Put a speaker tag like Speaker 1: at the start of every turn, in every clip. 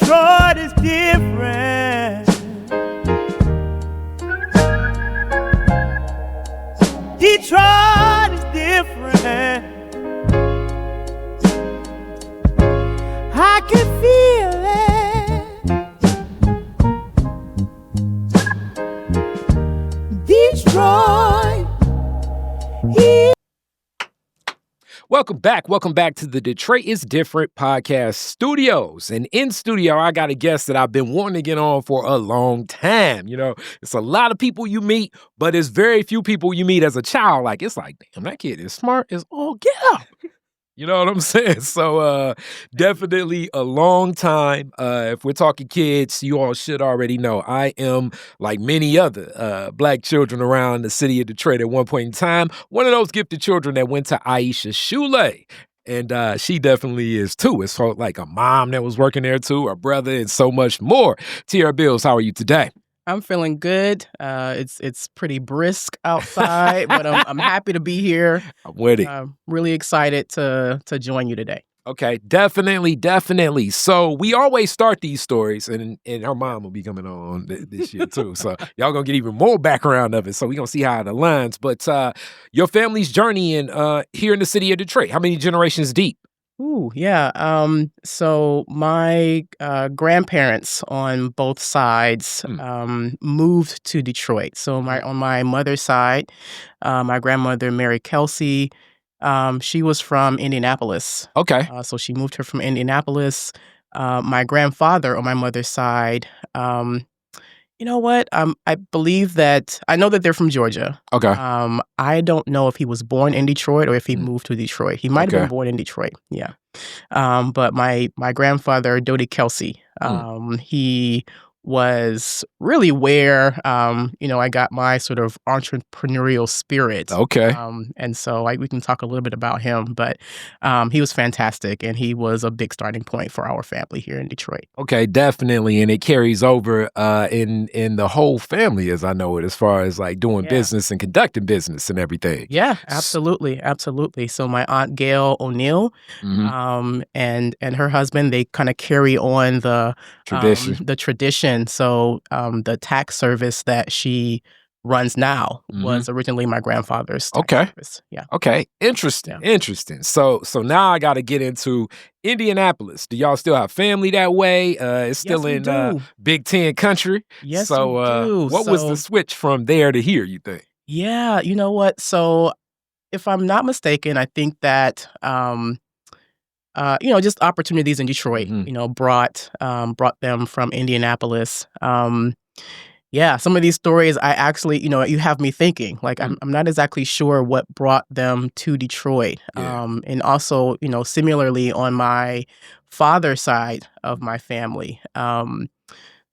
Speaker 1: Detroit is different. Detroit is different. I can feel it. Detroit.
Speaker 2: Welcome back to the Detroit is Different podcast studios. And in studio, I got a guest that I've been wanting to get on for a long time. You know, it's a lot of people you meet, but it's very few people you meet as a child. Like, it's like, damn, that kid is smart as all get out. You know what I'm saying? So definitely a long time. If we're talking kids, you all should already know I am, like many other Black children around the city of Detroit at one point in time, one of those gifted children that went to Aisha Shule. And she definitely is too. It's like a mom that was working there too, a brother, and so much more. Tierra Bills, how are you today?
Speaker 3: I'm feeling good. It's pretty brisk outside, but I'm happy to be here.
Speaker 2: I'm with it.
Speaker 3: Really excited to join you today.
Speaker 2: Okay, definitely. So we always start these stories, and her mom will be coming on this year too. So y'all gonna get even more background of it. So we gonna see how it aligns. But your family's journey here in the city of Detroit, how many generations deep?
Speaker 3: Ooh, yeah. So my grandparents on both sides moved to Detroit. So on my mother's side, my grandmother, Mary Kelsey, she was from Indianapolis.
Speaker 2: Okay.
Speaker 3: So she moved her from Indianapolis. My grandfather on my mother's side, you know what? I believe that I know that they're from Georgia.
Speaker 2: Okay.
Speaker 3: I don't know if he was born in Detroit or if he moved to Detroit. He might have been born in Detroit. Yeah. But my grandfather, Dodie Kelsey, he was really where I got my sort of entrepreneurial spirit.
Speaker 2: Okay.
Speaker 3: And so we can talk a little bit about him, but he was fantastic, and he was a big starting point for our family here in Detroit.
Speaker 2: Okay, definitely, and it carries over in the whole family, as I know it, as far as like doing business and conducting business and everything.
Speaker 3: Yeah, absolutely. So my aunt Gail O'Neill, and her husband, they kind of carry on the tradition. So the tax service that she runs now was originally my grandfather's tax service. Yeah.
Speaker 2: Okay. Interesting. So now I got to get into Indianapolis. Do y'all still have family that way? It's still in Big Ten country.
Speaker 3: Yes,
Speaker 2: so
Speaker 3: we do.
Speaker 2: What was the switch from there to here, you think?
Speaker 3: Yeah, you know what? So if I'm not mistaken, I think that just opportunities in Detroit, brought them from Indianapolis. Some of these stories I actually, you have me thinking. Like I'm not exactly sure what brought them to Detroit. And also, similarly on my father's side of my family.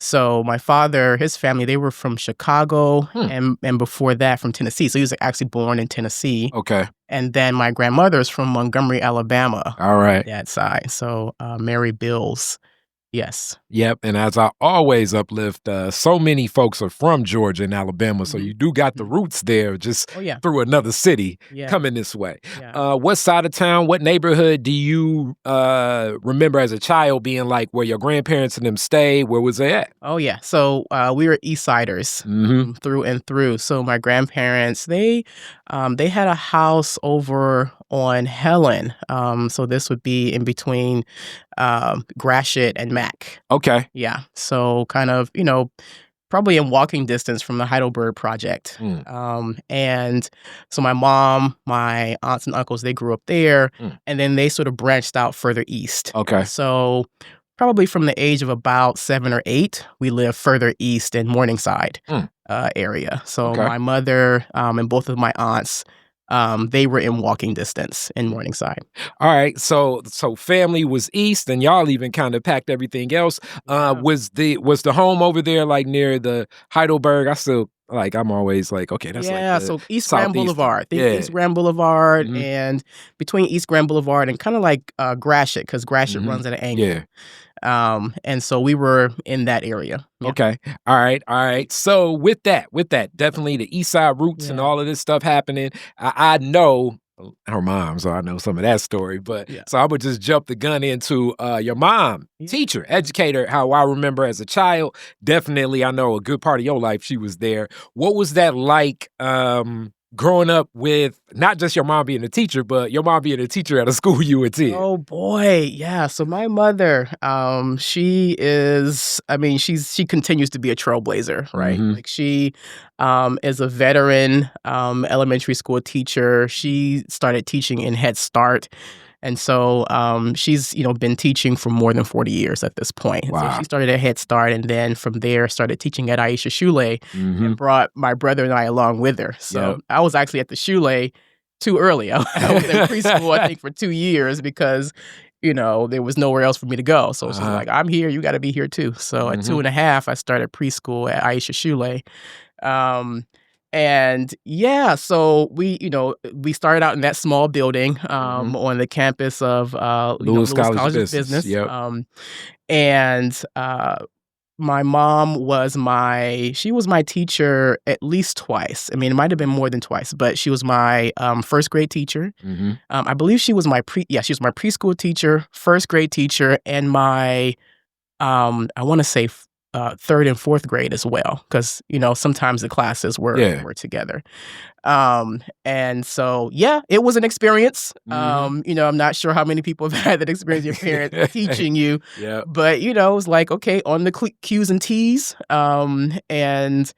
Speaker 3: So my father, his family, they were from Chicago and before that from Tennessee. So he was actually born in Tennessee.
Speaker 2: Okay.
Speaker 3: And then my grandmother's from Montgomery, Alabama.
Speaker 2: All right.
Speaker 3: That side. So Mary Bills. Yes.
Speaker 2: Yep. And as I always uplift, so many folks are from Georgia and Alabama. So you do got the roots there just through another city coming this way.
Speaker 3: Yeah.
Speaker 2: What side of town, what neighborhood do you remember as a child being like where your grandparents and them stayed? Where was they at?
Speaker 3: Oh, yeah. So we were East Siders through and through. So my grandparents, they had a house over on Helen. So this would be in between Gratiot and Mack.
Speaker 2: Okay.
Speaker 3: Yeah. So kind of, probably in walking distance from the Heidelberg Project. And so my mom, my aunts and uncles, they grew up there. And then they sort of branched out further east.
Speaker 2: Okay.
Speaker 3: So probably from the age of about 7 or 8, we lived further east in Morningside area. So my mother and both of my aunts, they were in walking distance in Morningside.
Speaker 2: All right. So family was east, and y'all even kind of packed everything else. Was the home over there like near the Heidelberg? I'm always like, okay, that's
Speaker 3: so East Grand Boulevard. East Grand Boulevard and between East Grand Boulevard and kind of like Gratiot, because Gratiot runs at an angle.
Speaker 2: Yeah.
Speaker 3: And so we were in that area. Yeah.
Speaker 2: Okay. All right. So with that, definitely the East Side roots and all of this stuff happening. I know her mom, so I know some of that story. But
Speaker 3: Yeah.
Speaker 2: so I would just jump the gun into your mom, teacher, educator, how I remember as a child. Definitely, I know a good part of your life, she was there. What was that like growing up with not just your mom being a teacher, but your mom being a teacher at a school you attend?
Speaker 3: Oh boy, yeah. So my mother, she is. I mean, she continues to be a trailblazer, right?
Speaker 2: Mhm.
Speaker 3: Like she is a veteran elementary school teacher. She started teaching in Head Start, and so she's been teaching for more than 40 years at this point. So
Speaker 2: Wow.
Speaker 3: she started at Head Start, and then from there started teaching at Aisha Shule,
Speaker 2: Mhm.
Speaker 3: and brought my brother and I along with her. So
Speaker 2: Yep.
Speaker 3: I was actually at the Shule too early. I was in preschool, I think, for 2 years because, there was nowhere else for me to go. So she's like, "I'm here. You got to be here too." So at 2.5, I started preschool at Aisha Shule. Um, and yeah, so we started out in that small building on the campus of
Speaker 2: Lewis
Speaker 3: Lewis
Speaker 2: College
Speaker 3: College of
Speaker 2: Business.
Speaker 3: Business.
Speaker 2: Yep.
Speaker 3: And my mom was she was my teacher at least twice. I mean, it might have been more than twice, but she was my first grade teacher. I believe she was my she was my preschool teacher, first grade teacher, and my I want to say third and fourth grade as well, because sometimes the classes were together. And so yeah, it was an experience. I'm not sure how many people have had that experience, your parents teaching you.
Speaker 2: Yeah.
Speaker 3: But it was like, okay, on the Q's and T's. And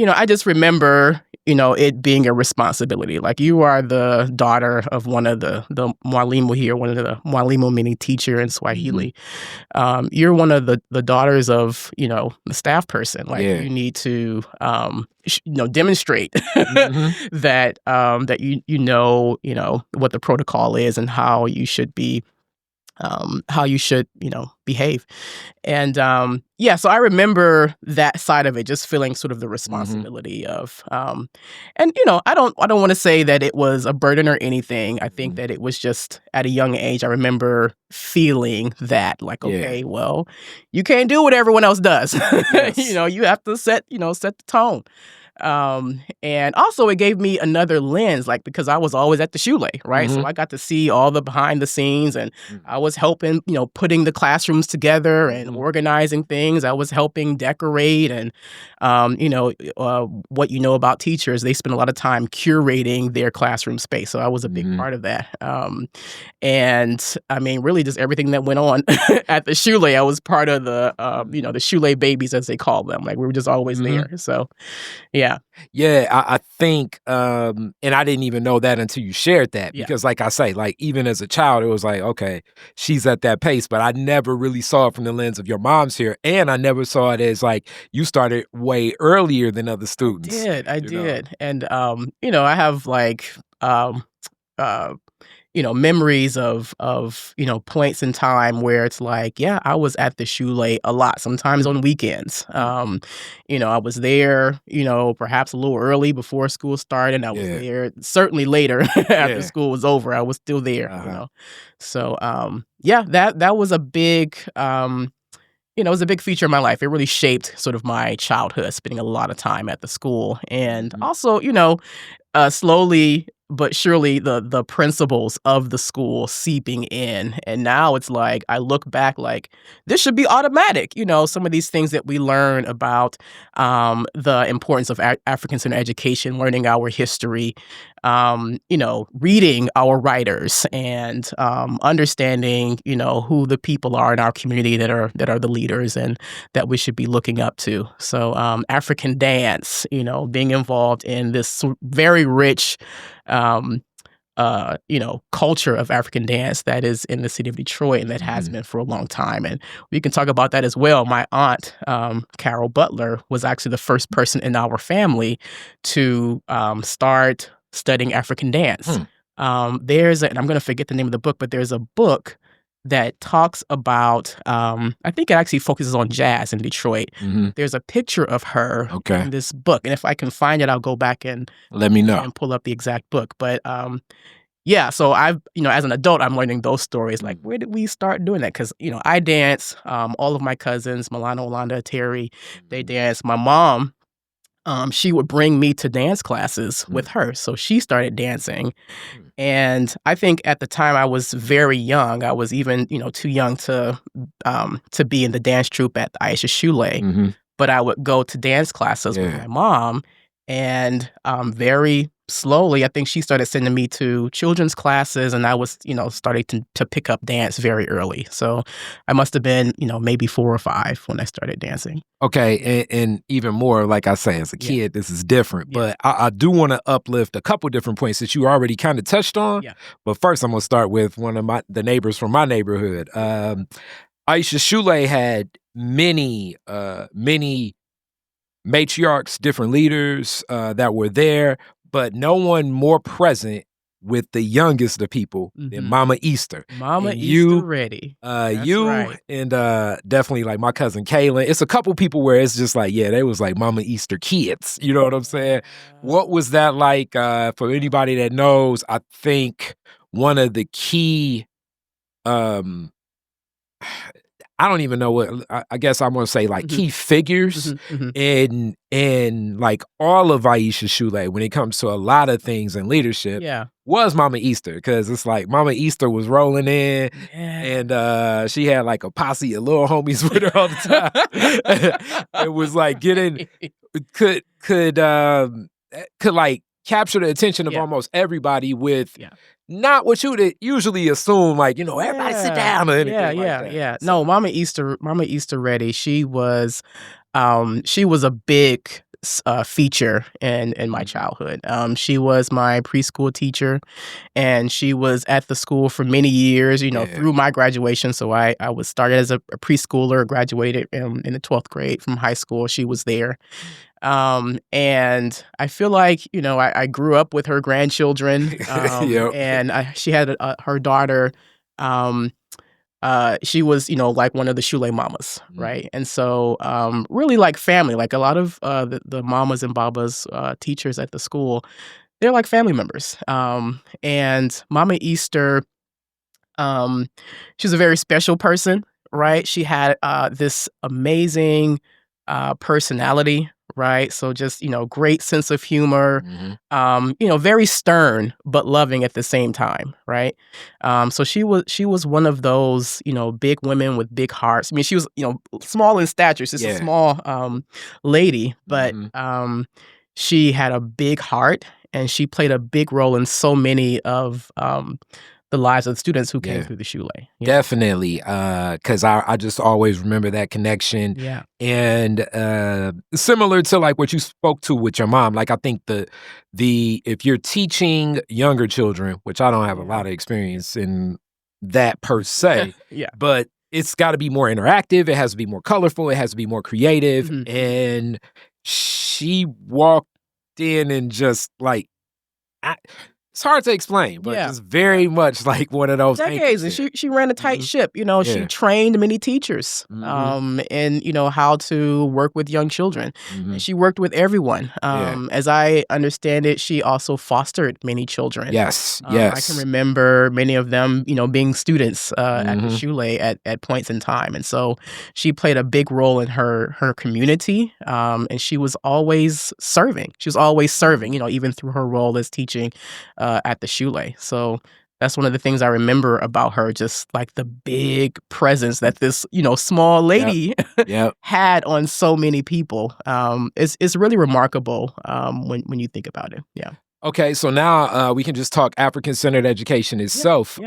Speaker 3: I just remember it being a responsibility. Like, you are the daughter of one of the Walimu here, one of the Walimu, meaning teacher in Swahili. You're one of the daughters of the staff person. Like, you need to demonstrate that that you know what the protocol is and how you should be behave. And so I remember that side of it, just feeling sort of the responsibility of and I don't want to say that it was a burden or anything. I think that it was just at a young age I remember feeling that, like, okay, well, you can't do what everyone else does.
Speaker 2: Yes.
Speaker 3: You have to set the tone. And also it gave me another lens, like, because I was always at the Shule, right? So I got to see all the behind the scenes, and I was helping, putting the classrooms together and organizing things. I was helping decorate, and what about teachers, they spend a lot of time curating their classroom space. So I was a big part of that. And I mean, really just everything that went on at the Shule, I was part of the the Shule babies, as they call them. Like, we were just always there. So yeah.
Speaker 2: Yeah, I think, and I didn't even know that until you shared that, because like I say, like, even as a child, it was like, okay, she's at that pace, but I never really saw it from the lens of your mom's here, and I never saw it as like you started way earlier than other students.
Speaker 3: I did. And I have like memories of points in time where it's like, yeah, I was at the Shule a lot, sometimes on weekends. I was there, perhaps a little early before school started. I was there certainly later after school was over. I was still there, So, that was a big, it was a big feature of my life. It really shaped sort of my childhood, spending a lot of time at the school. And also, slowly but surely the principles of the school seeping in. And now it's like, I look back like, this should be automatic. Some of these things that we learn about the importance of African-centered education, learning our history, reading our writers, and understanding, who the people are in our community that are the leaders and that we should be looking up to. So African dance, being involved in this very rich culture of African dance that is in the city of Detroit, and that has been for a long time. And we can talk about that as well. My aunt, Carol Butler, was actually the first person in our family to start studying African dance. And I'm going to forget the name of the book, but there's a book that talks about, I think it actually focuses on jazz in Detroit. There's a picture of her in this book. And if I can find it, I'll go back and
Speaker 2: let me know
Speaker 3: and pull up the exact book. But so I've, as an adult, I'm learning those stories. Like, where did we start doing that? Because, I dance, all of my cousins, Milano, Olanda, Terry, they dance. My mom she would bring me to dance classes with her. So she started dancing. And I think at the time I was very young. I was even, too young to be in the dance troupe at Aisha Shule. But I would go to dance classes with my mom. And very slowly, I think she started sending me to children's classes, and I was, starting to pick up dance very early. So I must have been, maybe 4 or 5 when I started dancing.
Speaker 2: Okay, and even more, like I say, as a kid, this is different. But I do want to uplift a couple different points that you already kind of touched on. But first, I'm going to start with one of the neighbors from my neighborhood. Aisha Shule had many matriarchs, different leaders that were there, but no one more present with the youngest of people than Mama Easter.
Speaker 3: Mama Easter ready.
Speaker 2: You right. And definitely like my cousin Kaylin. It's a couple people where it's just like, they was like Mama Easter kids. You know what I'm saying? What was that like for anybody that knows? I think one of the key I don't even know what, I guess I'm going to say like key figures in like all of Aisha Shule when it comes to a lot of things in leadership was Mama Easter. Because it's like Mama Easter was rolling in and she had like a posse of little homies with her all the time. It was like could like capture the attention of almost everybody with not what you would usually assume, like, everybody sit down or anything like that.
Speaker 3: So. No, Mama Easter ready. She was a big feature in my childhood. She was my preschool teacher, and she was at the school for many years, through my graduation. So I was started as a preschooler, graduated in the 12th grade from high school. She was there. And I feel like, I grew up with her grandchildren, and she had her daughter, she was, like one of the Shule mamas, right? And so really like family, like a lot of the mamas and babas, teachers at the school, they're like family members. And Mama Easter, she's a very special person, right? She had this amazing personality, right? So just, great sense of humor, very stern, but loving at the same time, right? So she was one of those, big women with big hearts. I mean, she was, small in stature. She's a small lady, but she had a big heart, and she played a big role in so many of the lives of the students who came through the Shule.
Speaker 2: Definitely, because I just always remember that connection. And similar to like what you spoke to with your mom, like I think the if you're teaching younger children, which I don't have a lot of experience in that per se, but it's got to be more interactive. It has to be more colorful. It has to be more creative. And she walked in and just like, it's hard to explain, but it's very much like one of those
Speaker 3: decades. And she ran a tight ship. She trained many teachers in, how to work with young children. And she worked with everyone. As I understand it, she also fostered many children.
Speaker 2: Yes.
Speaker 3: I can remember many of them, being students at the Shule at points in time. And so she played a big role in her community. And she was always serving. Even through her role as teaching at the Shule. So that's one of the things I remember about her, just like the big presence that this, small lady had on so many people. It's really remarkable when you think about it. Yeah.
Speaker 2: Okay, so now we can just talk African-centered education itself,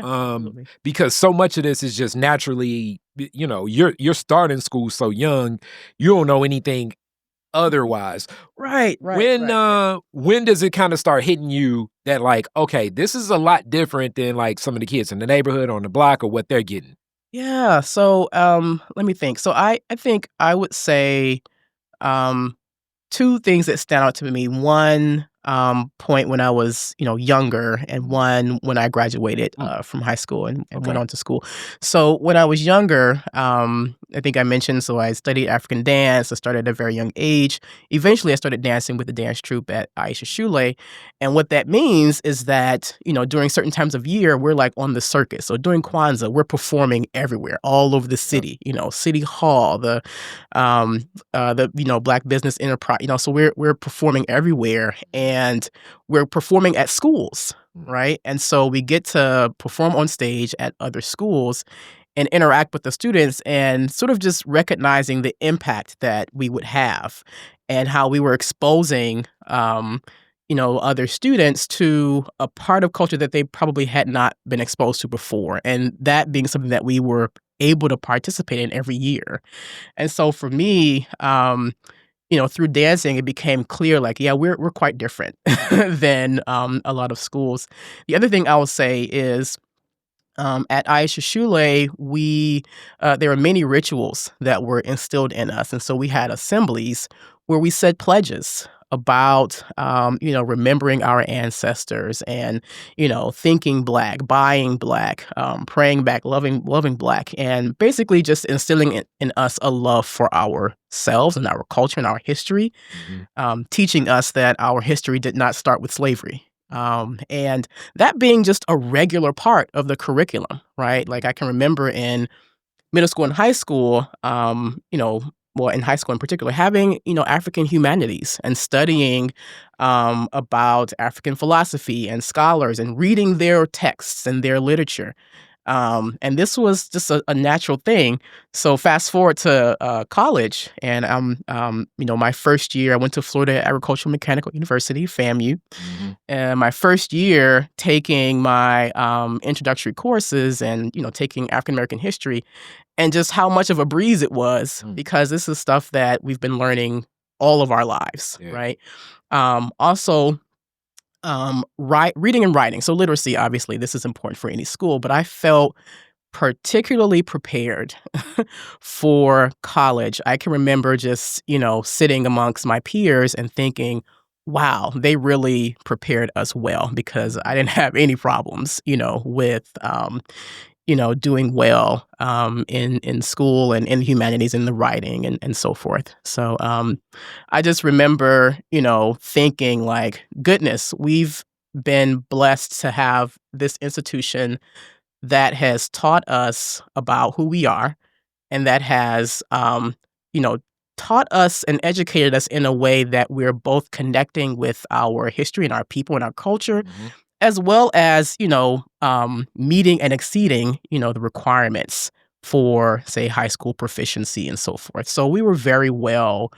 Speaker 2: because so much of this is just naturally, you're starting school so young, you don't know anything otherwise.
Speaker 3: Right.
Speaker 2: When does it kind of start hitting you that like, okay, this is a lot different than like some of the kids in the neighborhood on the block or what they're getting?
Speaker 3: Yeah. So let me think. So I think I would say 2 things that stand out to me. One point when I was, younger, and one when I graduated from high school and went on to school. So when I was younger, I think I mentioned, so I studied African dance. I started at a very young age. Eventually, I started dancing with the dance troupe at Aisha Shule. And what that means is that, during certain times of year, we're like on the circuit. So during Kwanzaa, we're performing everywhere, all over the city, City Hall, the Black Business Enterprise, so we're performing everywhere, and we're performing at schools, right? And so we get to perform on stage at other schools and interact with the students, and sort of just recognizing the impact that we would have and how we were exposing, other students to a part of culture that they probably had not been exposed to before. And that being something that we were able to participate in every year. And so for me, through dancing, it became clear, like, yeah, we're quite different than a lot of schools. The other thing I will say is, at Aisha Shule, there were many rituals that were instilled in us. And so we had assemblies where we said pledges about, remembering our ancestors and, thinking Black, buying Black, praying back, loving Black, and basically just instilling in us a love for ourselves and our culture and our history, teaching us that our history did not start with slavery. And that being just a regular part of the curriculum, right? Like I can remember in middle school and high school, in high school in particular, having, African humanities and studying about African philosophy and scholars and reading their texts and their literature. And this was just a natural thing. So fast forward to college, and my first year, I went to Florida Agricultural Mechanical University, FAMU. And my first year taking my introductory courses and, taking African American history, and just how much of a breeze it was, because this is stuff that we've been learning all of our lives, right? Also, reading and writing. So literacy, obviously, this is important for any school, but I felt particularly prepared for college. I can remember just, sitting amongst my peers and thinking, wow, they really prepared us well, because I didn't have any problems, with, doing well in school and in humanities and the writing and so forth. So I just remember, thinking like, goodness, we've been blessed to have this institution that has taught us about who we are, and that has, taught us and educated us in a way that we're both connecting with our history and our people and our culture, as well as, meeting and exceeding, the requirements for, say, high school proficiency and so forth. So we were very well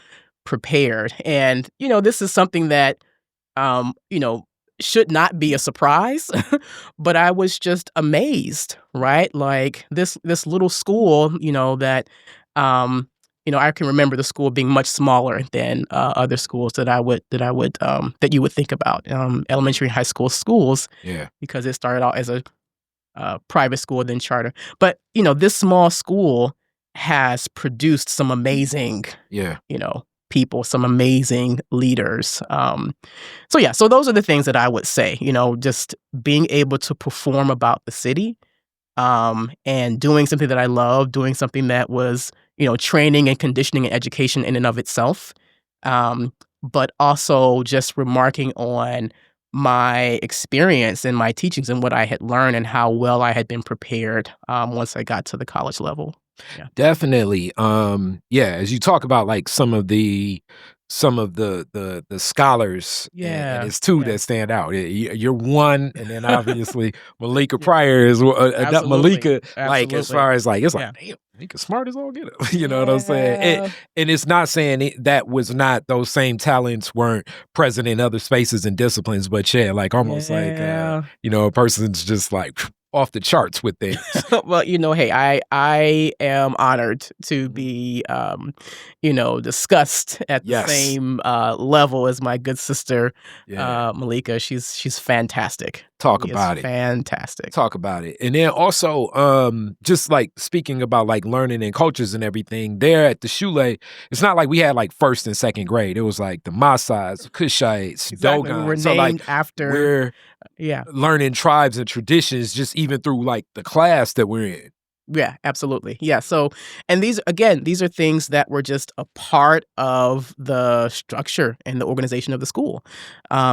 Speaker 3: prepared. And, this is something that, should not be a surprise, but I was just amazed, right? Like this little school, that, I can remember the school being much smaller than other schools that you would think about, elementary and high school schools, because it started out as a private school, then charter. But this small school has produced some amazing, people, some amazing leaders. So those are the things that I would say. Just being able to perform about the city, and doing something that I love, doing something that was, training and conditioning and education in and of itself. But also just remarking on my experience and my teachings and what I had learned and how well I had been prepared once I got to the college level. Yeah.
Speaker 2: Definitely. As you talk about like some of the scholars, and it's two that stand out. You're one, and then obviously Malika Pryor is not Malika. Like as far as like, it's like, damn, Malika's smart as all get it. You know what I'm saying? And it's not saying that was not, those same talents weren't present in other spaces and disciplines, but like almost like a person's just like off the charts with things.
Speaker 3: Well, hey, I am honored to be, discussed at the same level as my good sister, Malika. She's fantastic.
Speaker 2: Talk about it.
Speaker 3: Fantastic.
Speaker 2: Talk about it. And then also, just like speaking about like learning and cultures and everything, there at the Shule, it's not like we had like first and second grade. It was like the Maasais, Cushites, Dogons.
Speaker 3: We were named after.
Speaker 2: We're learning tribes and traditions just even through like the class that we're in.
Speaker 3: Yeah, absolutely. Yeah. So, and these are things that were just a part of the structure and the organization of the school.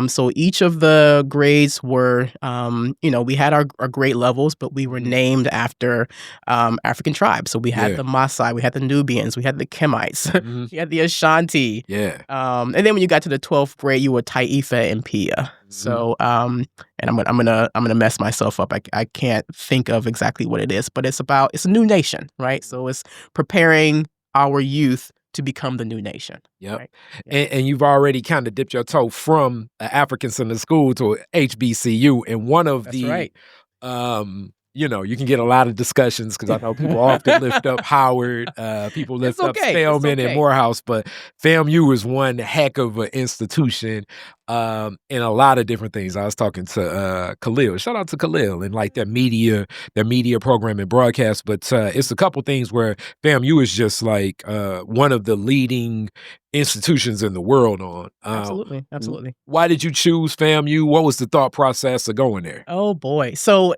Speaker 3: So each of the grades were, we had our grade levels, but we were named after African tribes. So we had the Maasai, we had the Nubians, we had the Kemites, we had the Ashanti.
Speaker 2: Yeah.
Speaker 3: And then when you got to the 12th grade, you were Taifa and Pia. So, and I'm gonna mess myself up. I can't think of exactly what it is, but it's a new nation, right? So it's preparing our youth to become the new nation.
Speaker 2: Yep.
Speaker 3: Right? Yeah.
Speaker 2: And you've already kind of dipped your toe from an African Center School to HBCU, and one of
Speaker 3: That's right.
Speaker 2: You can get a lot of discussions because I know people often lift up Howard, people lift up Spelman and Morehouse, but FAMU is one heck of an institution in a lot of different things. I was talking to Khalil. Shout out to Khalil and like their media program and broadcast, but it's a couple things where FAMU is just like one of the leading institutions in the world on.
Speaker 3: Absolutely.
Speaker 2: Why did you choose FAMU? What was the thought process of going there?
Speaker 3: Oh boy. So,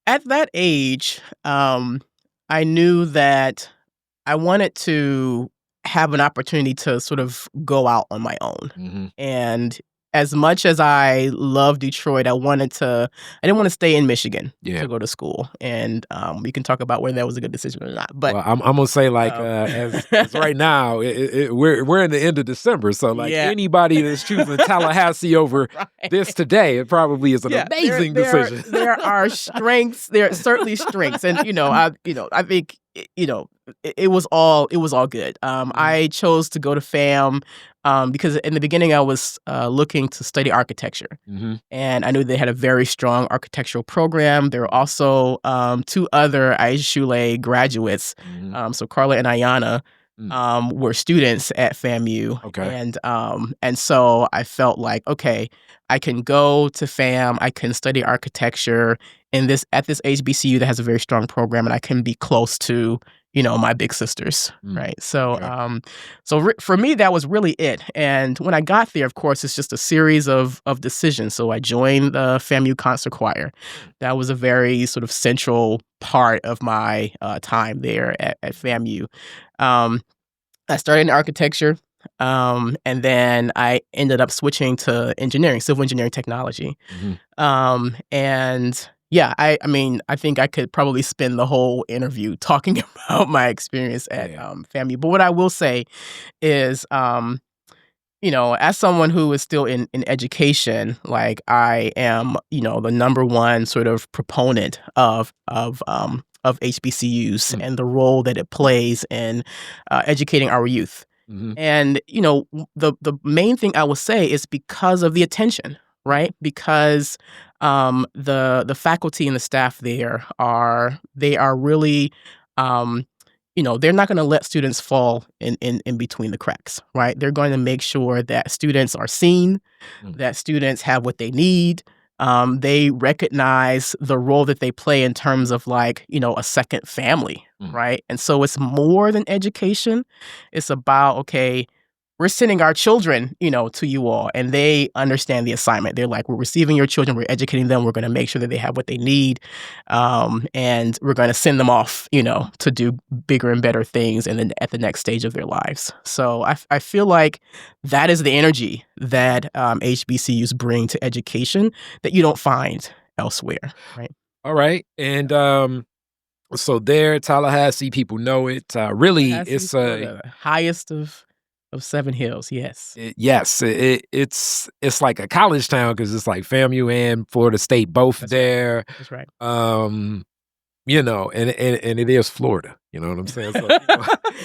Speaker 3: at that age, I knew that I wanted to have an opportunity to sort of go out on my own. And as much as I love Detroit, I didn't want to stay in Michigan to go to school. And we can talk about whether that was a good decision or not. But
Speaker 2: I'm gonna say as right now, we're in the end of December, so anybody that's choosing Tallahassee over this today, it probably is an amazing decision.
Speaker 3: There are strengths. There are certainly strengths, and I think it was all good. I chose to go to FAM because in the beginning I was looking to study architecture, and I knew they had a very strong architectural program. There were also two other Aisha Shule graduates, so Carla and Ayana. Were students at FAMU, and so I felt like, okay, I can go to FAM, I can study architecture at this HBCU that has a very strong program, and I can be close to my big sisters, right? So, for me, that was really it. And when I got there, of course, it's just a series of decisions. So I joined the FAMU concert choir. That was a very sort of central part of my time there at FAMU. I started in architecture, and then I ended up switching to engineering, civil engineering technology. And yeah, I think I could probably spend the whole interview talking about my experience at FAMU. But what I will say is, as someone who is still in education, like I am, the number one sort of proponent of HBCUs and the role that it plays in educating our youth. And, the main thing I will say is because of the attention, right? Because the faculty and the staff there are really, they're not going to let students fall in between the cracks, right? They're going to make sure that students are seen, that students have what they need. They recognize the role that they play in terms of a second family, right? And so it's more than education. It's about, okay, we're sending our children, to you all, and they understand the assignment. They're like, we're receiving your children, we're educating them, we're going to make sure that they have what they need, and we're going to send them off, to do bigger and better things and then at the next stage of their lives. So I feel like that is the energy that HBCUs bring to education that you don't find elsewhere, right?
Speaker 2: All right. And so there, Tallahassee, people know it. Really, it's
Speaker 3: the highest of 7 hills, yes.
Speaker 2: It's like a college town because it's like FAMU and Florida State both there.
Speaker 3: That's right.
Speaker 2: And it is Florida. You know what I'm saying? So,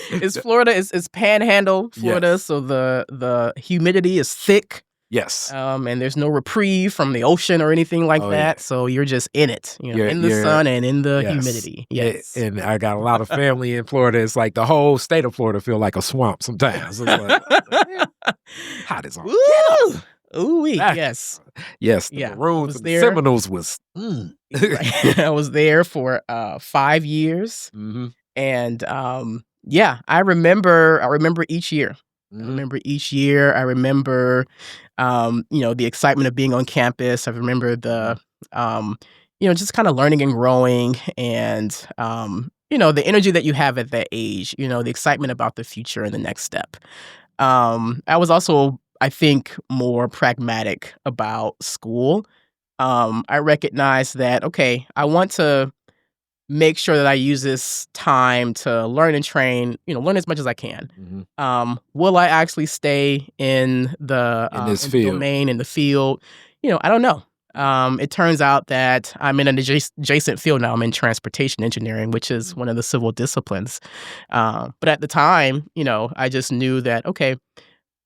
Speaker 3: it's Florida. It's Panhandle, Florida. Yes. So the humidity is thick.
Speaker 2: Yes.
Speaker 3: And there's no reprieve from the ocean or anything like that. Yeah. So you're just in it, in the sun and in the humidity. Yes.
Speaker 2: And I got a lot of family in Florida. It's like the whole state of Florida feel like a swamp sometimes. It's like, hot as all.
Speaker 3: Ooh, yes.
Speaker 2: Yes. The Maroons and the Seminoles was.
Speaker 3: I was there for 5 years. And I remember each year. I remember each year. I remember, the excitement of being on campus. I remember the, just kind of learning and growing and, the energy that you have at that age, the excitement about the future and the next step. I was also, I think, more pragmatic about school. I recognized that, okay, I want to make sure that I use this time to learn and train, learn as much as I can. Will I actually stay in the domain, in the field? I don't know. It turns out that I'm in an adjacent field now. I'm in transportation engineering, which is one of the civil disciplines. But at the time, I just knew that, okay,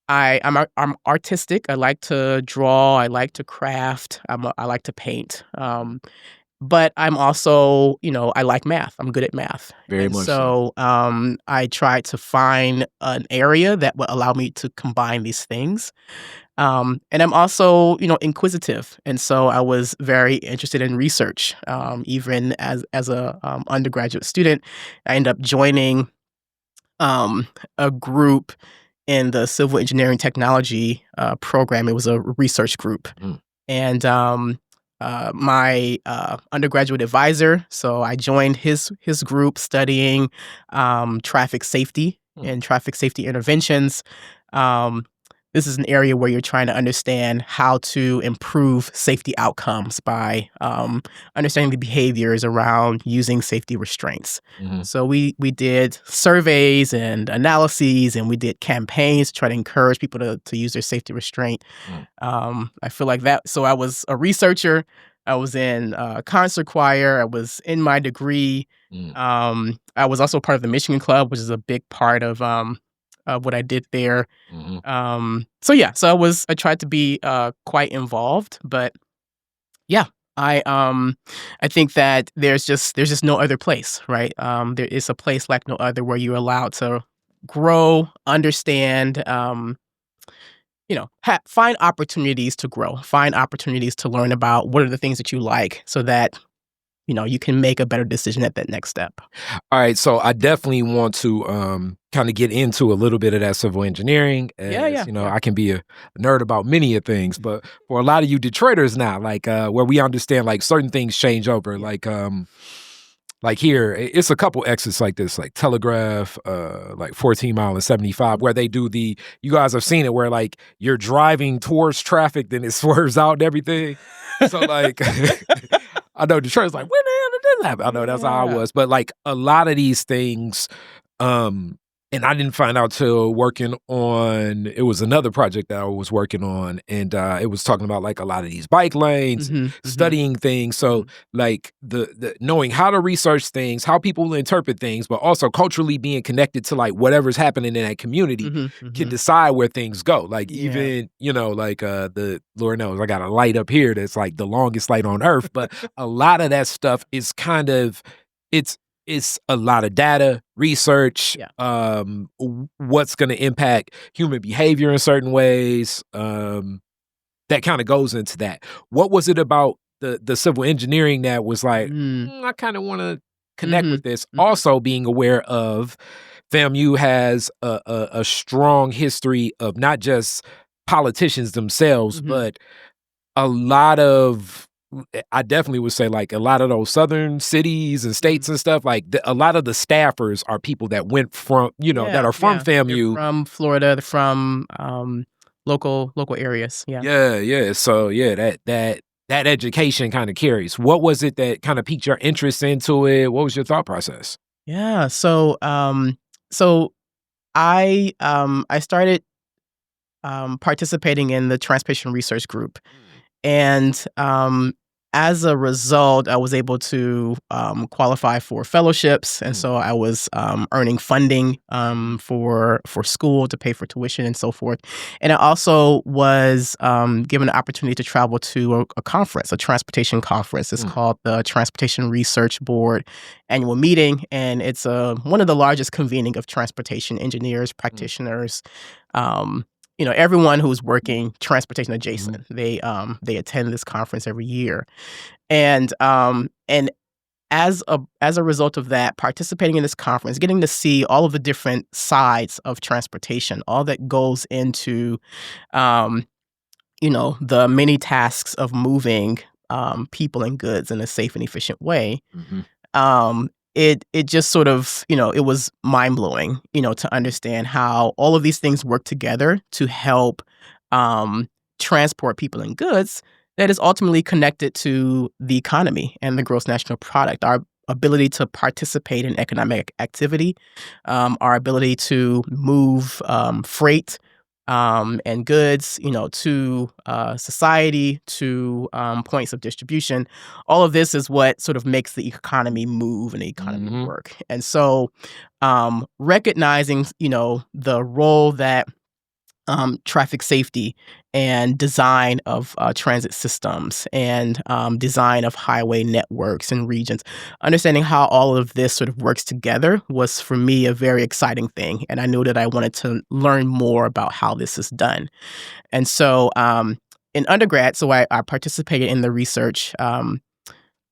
Speaker 3: I'm artistic. I like to draw. I like to craft. I like to paint. But I'm also, I like math. I'm good at math.
Speaker 2: Very much so.
Speaker 3: I tried to find an area that would allow me to combine these things. And I'm also, inquisitive. And so I was very interested in research. Even as a undergraduate student, I ended up joining a group in the civil engineering technology program. It was a research group. And my undergraduate advisor, so I joined his group studying traffic safety and traffic safety interventions. This is an area where you're trying to understand how to improve safety outcomes by understanding the behaviors around using safety restraints. So we did surveys and analyses, and we did campaigns to try to encourage people to use their safety restraint. I feel like that. So I was a researcher. I was in concert choir. I was in my degree. I was also part of the Michigan Club, which is a big part of what I did there. So I tried to be quite involved, but yeah, I think that there's just no other place, right? There is a place like no other where you're allowed to grow, understand, find opportunities to grow, find opportunities to learn about what are the things that you like, so that you can make a better decision at that next step.
Speaker 2: All right. So I definitely want to kind of get into a little bit of that civil engineering. As, I can be a nerd about many of things, but for a lot of you Detroiters now, like where we understand like certain things change over, like here, it's a couple exits like this, like Telegraph, like 14 Mile and 75, where they do you guys have seen it, where like you're driving towards traffic, then it swerves out and everything. So like, I know Detroit's like, when the hell did this happen? I know that's how I was. But like a lot of these things, and I didn't find out till working on, it was another project that I was working on, and it was talking about like a lot of these bike lanes, studying things. So like the knowing how to research things, how people interpret things, but also culturally being connected to like whatever's happening in that community can decide where things go. Like even, like the Lord knows I got a light up here that's like the longest light on earth, but a lot of that stuff is kind of, it's a lot of data, research, what's going to impact human behavior in certain ways, that kind of goes into that. What was it about the civil engineering that was like, I kind of want to connect with this? Also being aware of FAMU has a strong history of not just politicians themselves, but a lot of, I definitely would say like a lot of those southern cities and states and stuff, like a lot of the staffers are people that went from, that are from FAMU.
Speaker 3: They're from Florida, from local areas.
Speaker 2: Yeah. So that education kind of carries. What was it that kind of piqued your interest into it? What was your thought process?
Speaker 3: Yeah. So I started participating in the transportation research group. And as a result, I was able to qualify for fellowships. And so I was earning funding for school to pay for tuition and so forth. And I also was given the opportunity to travel to a conference, a transportation conference. It's called the Transportation Research Board Annual Meeting. And it's one of the largest convening of transportation engineers, practitioners, everyone who's working transportation adjacent, they attend this conference every year, and as a result of that, participating in this conference, getting to see all of the different sides of transportation, all that goes into, the many tasks of moving people and goods in a safe and efficient way.
Speaker 2: Mm-hmm.
Speaker 3: It just sort of, it was mind-blowing, to understand how all of these things work together to help transport people and goods that is ultimately connected to the economy and the gross national product, our ability to participate in economic activity, our ability to move freight and goods, to society, to points of distribution. All of this is what sort of makes the economy move and the economy work. And so recognizing, the role that traffic safety and design of transit systems and design of highway networks and regions. Understanding how all of this sort of works together was, for me, a very exciting thing. And I knew that I wanted to learn more about how this is done. And so in undergrad, I participated in the research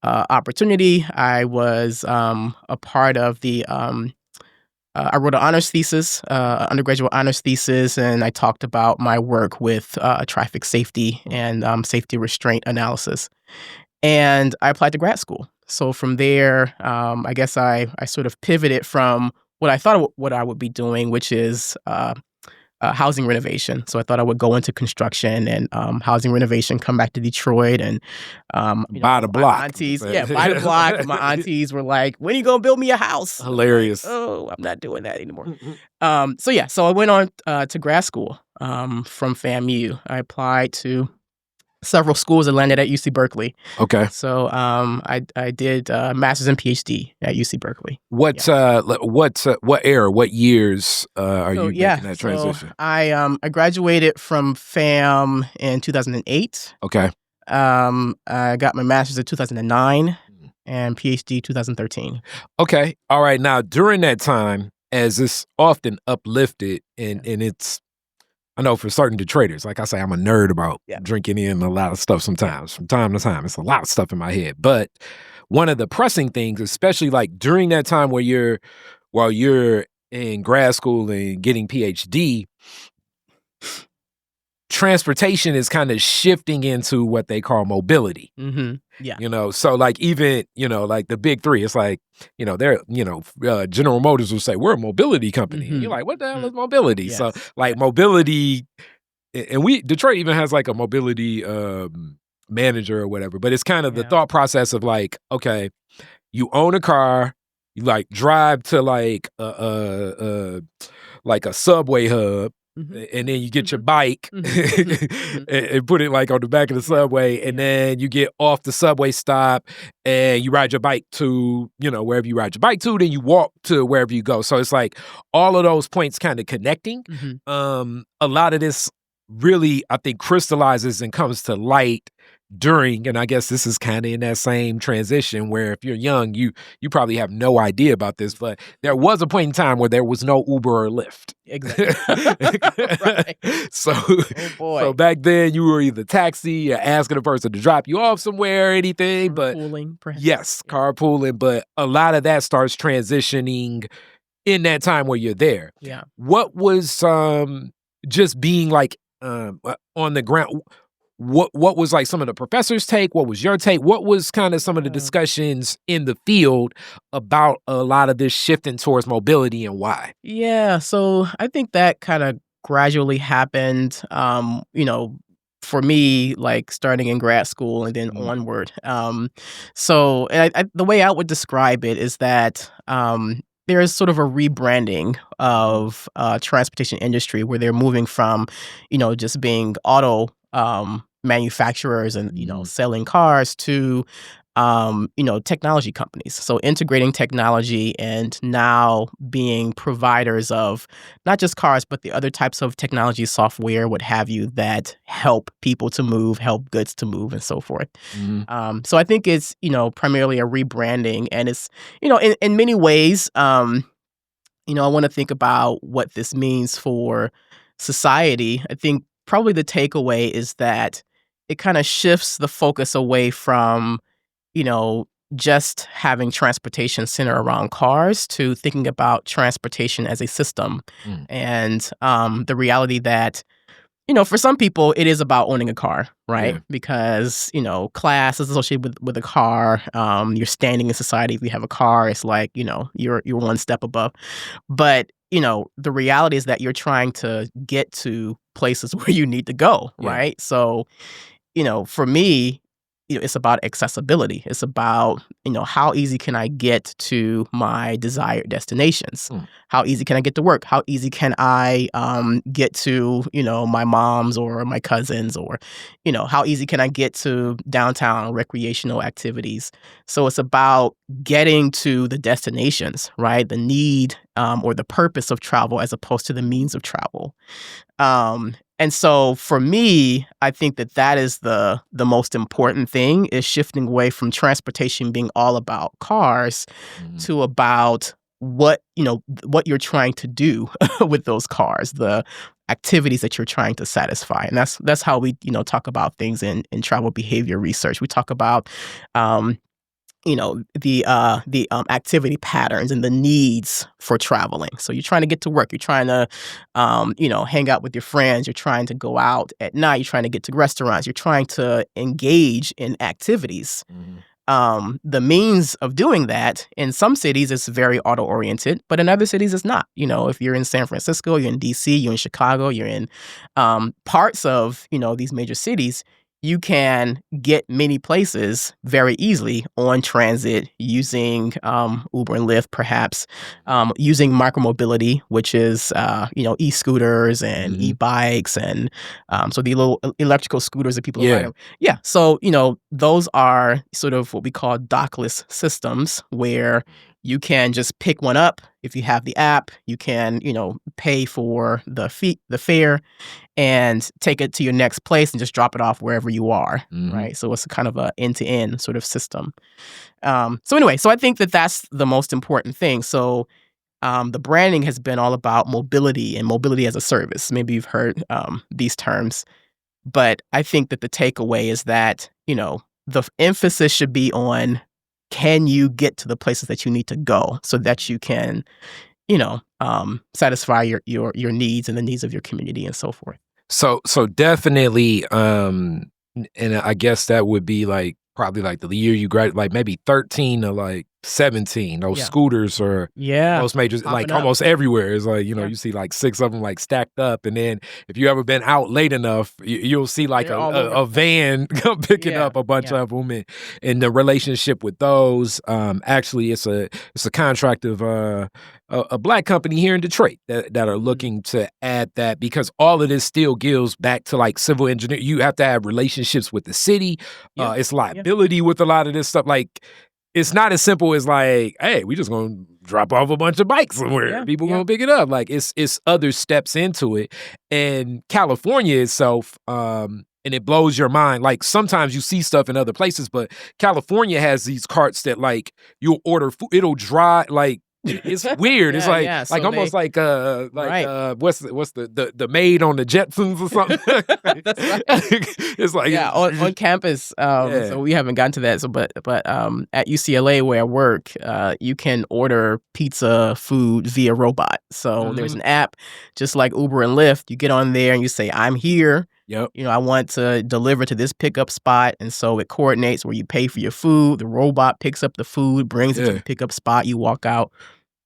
Speaker 3: opportunity. I was a part of the I wrote an honors thesis, undergraduate honors thesis, and I talked about my work with traffic safety and safety restraint analysis. And I applied to grad school. So from there, I guess I sort of pivoted from what I thought what I would be doing, which is housing renovation. So I thought I would go into construction and housing renovation, come back to Detroit and
Speaker 2: buy the block.
Speaker 3: My aunties, buy the block. And my aunties were like, "When are you gonna build me a house?"
Speaker 2: Hilarious.
Speaker 3: Like, oh, I'm not doing that anymore. So I went on to grad school from FAMU. I applied to several schools and landed at UC Berkeley.
Speaker 2: Okay.
Speaker 3: So I did master's and PhD at UC Berkeley.
Speaker 2: What era, what years are you making that transition?
Speaker 3: So I graduated from FAM in 2008.
Speaker 2: Okay.
Speaker 3: I got my master's in 2009 and PhD 2013.
Speaker 2: Okay. All right. Now, during that time, as it's often uplifted and it's, I know for certain Detroiters, like I say, I'm a nerd about drinking in a lot of stuff sometimes. From time to time, it's a lot of stuff in my head. But one of the pressing things, especially like during that time while you're in grad school and getting PhD, transportation is kind of shifting into what they call mobility.
Speaker 3: Mm-hmm. Yeah.
Speaker 2: So like even, like the big three, it's like, they're, General Motors will say, we're a mobility company.
Speaker 3: Mm-hmm.
Speaker 2: You're like, what the hell is mobility?
Speaker 3: Yes.
Speaker 2: So like mobility, and Detroit even has like a mobility manager or whatever, but it's kind of the thought process of like, okay, you own a car, you like drive to like a subway hub, and then you get your bike and put it like on the back of the subway, and then you get off the subway stop and you ride your bike to, wherever you ride your bike to, then you walk to wherever you go. So it's like all of those points kind of connecting. A lot of this really, I think, crystallizes and comes to light during, and I guess this is kind of in that same transition where if you're young, you probably have no idea about this, but there was a point in time where there was no Uber or Lyft.
Speaker 3: Exactly. Right.
Speaker 2: So back then you were either taxi or asking a person to drop you off somewhere or anything.
Speaker 3: Carpooling, perhaps.
Speaker 2: Yes, carpooling. But a lot of that starts transitioning in that time where you're there.
Speaker 3: Yeah.
Speaker 2: What was just being like on the ground? What was like some of the professors' take? What was your take? What was kind of some of the discussions in the field about a lot of this shifting towards mobility and why?
Speaker 3: Yeah, so I think that kind of gradually happened, for me, like starting in grad school and then onward. So the way I would describe it is that there is sort of a rebranding of transportation industry where they're moving from, just being auto manufacturers and, selling cars to, technology companies. So integrating technology and now being providers of not just cars, but the other types of technology, software, what have you, that help people to move, help goods to move, and so forth. So I think it's, primarily a rebranding, and it's, in many ways, I want to think about what this means for society. I think probably the takeaway is that it kind of shifts the focus away from, just having transportation center around cars to thinking about transportation as a system. And the reality that, for some people, it is about owning a car, right?
Speaker 2: Yeah.
Speaker 3: Because, class is associated with a car. Your standing in society, if you have a car, it's like, you're one step above. But, the reality is that you're trying to get to places where you need to go, right? So, for me, it's about accessibility. It's about, how easy can I get to my desired destinations? How easy can I get to work? How easy can I get to, my mom's or my cousins, or, how easy can I get to downtown recreational activities? So it's about getting to the destinations, right? The need or the purpose of travel as opposed to the means of travel. And so for me, I think that is the most important thing, is shifting away from transportation being all about cars to about what you're trying to do with those cars, the activities that you're trying to satisfy. And that's how we, talk about things in travel behavior research. We talk about the activity patterns and the needs for traveling. So you're trying to get to work. You're trying to, hang out with your friends. You're trying to go out at night. You're trying to get to restaurants. You're trying to engage in activities. The means of doing that in some cities is very auto-oriented, but in other cities it's not. If you're in San Francisco, you're in DC, you're in Chicago, you're in parts of, these major cities, you can get many places very easily on transit using Uber and Lyft, perhaps, using micromobility, which is, e-scooters and e-bikes and so the little electrical scooters that people ride. Yeah. So, those are sort of what we call dockless systems, where you can just pick one up. If you have the app, you can, pay for the fare and take it to your next place and just drop it off wherever you are, right? So it's a kind of a end-to-end sort of system. So anyway, so I think that's the most important thing. So the branding has been all about mobility and mobility as a service. Maybe you've heard these terms. But I think that the takeaway is that, the emphasis should be on, can you get to the places that you need to go so that you can, satisfy your needs and the needs of your community and so forth.
Speaker 2: So definitely, and I guess that would be like probably like the year you graduated, like maybe 13 to like 17. Those scooters are most majors, like almost everywhere. It's like, you see like 6 of them like stacked up. And then if you ever been out late enough, you'll see like a van picking up a bunch of them. And the relationship with those, actually it's a contract of a Black company here in Detroit that are looking to add that, because all of this still gives back to like civil engineering. You have to have relationships with the city. It's liability with a lot of this stuff. Like, it's not as simple as like, hey, we just gonna drop off a bunch of bikes somewhere. People gonna pick it up. Like, it's other steps into it. And California itself, and it blows your mind. Like, sometimes you see stuff in other places, but California has these carts that like you'll order food, it'll drive like. It's weird. It's like
Speaker 3: so
Speaker 2: almost like what's the maid on the Jetsons or something.
Speaker 3: That's right.
Speaker 2: It's like
Speaker 3: on campus. So we haven't gotten to that. So but at UCLA where I work, you can order pizza food via robot. So there's an app just like Uber and Lyft. You get on there and you say, I'm here.
Speaker 2: Yep.
Speaker 3: I want to deliver to this pickup spot. And so it coordinates where you pay for your food. The robot picks up the food, brings it to the pickup spot. You walk out,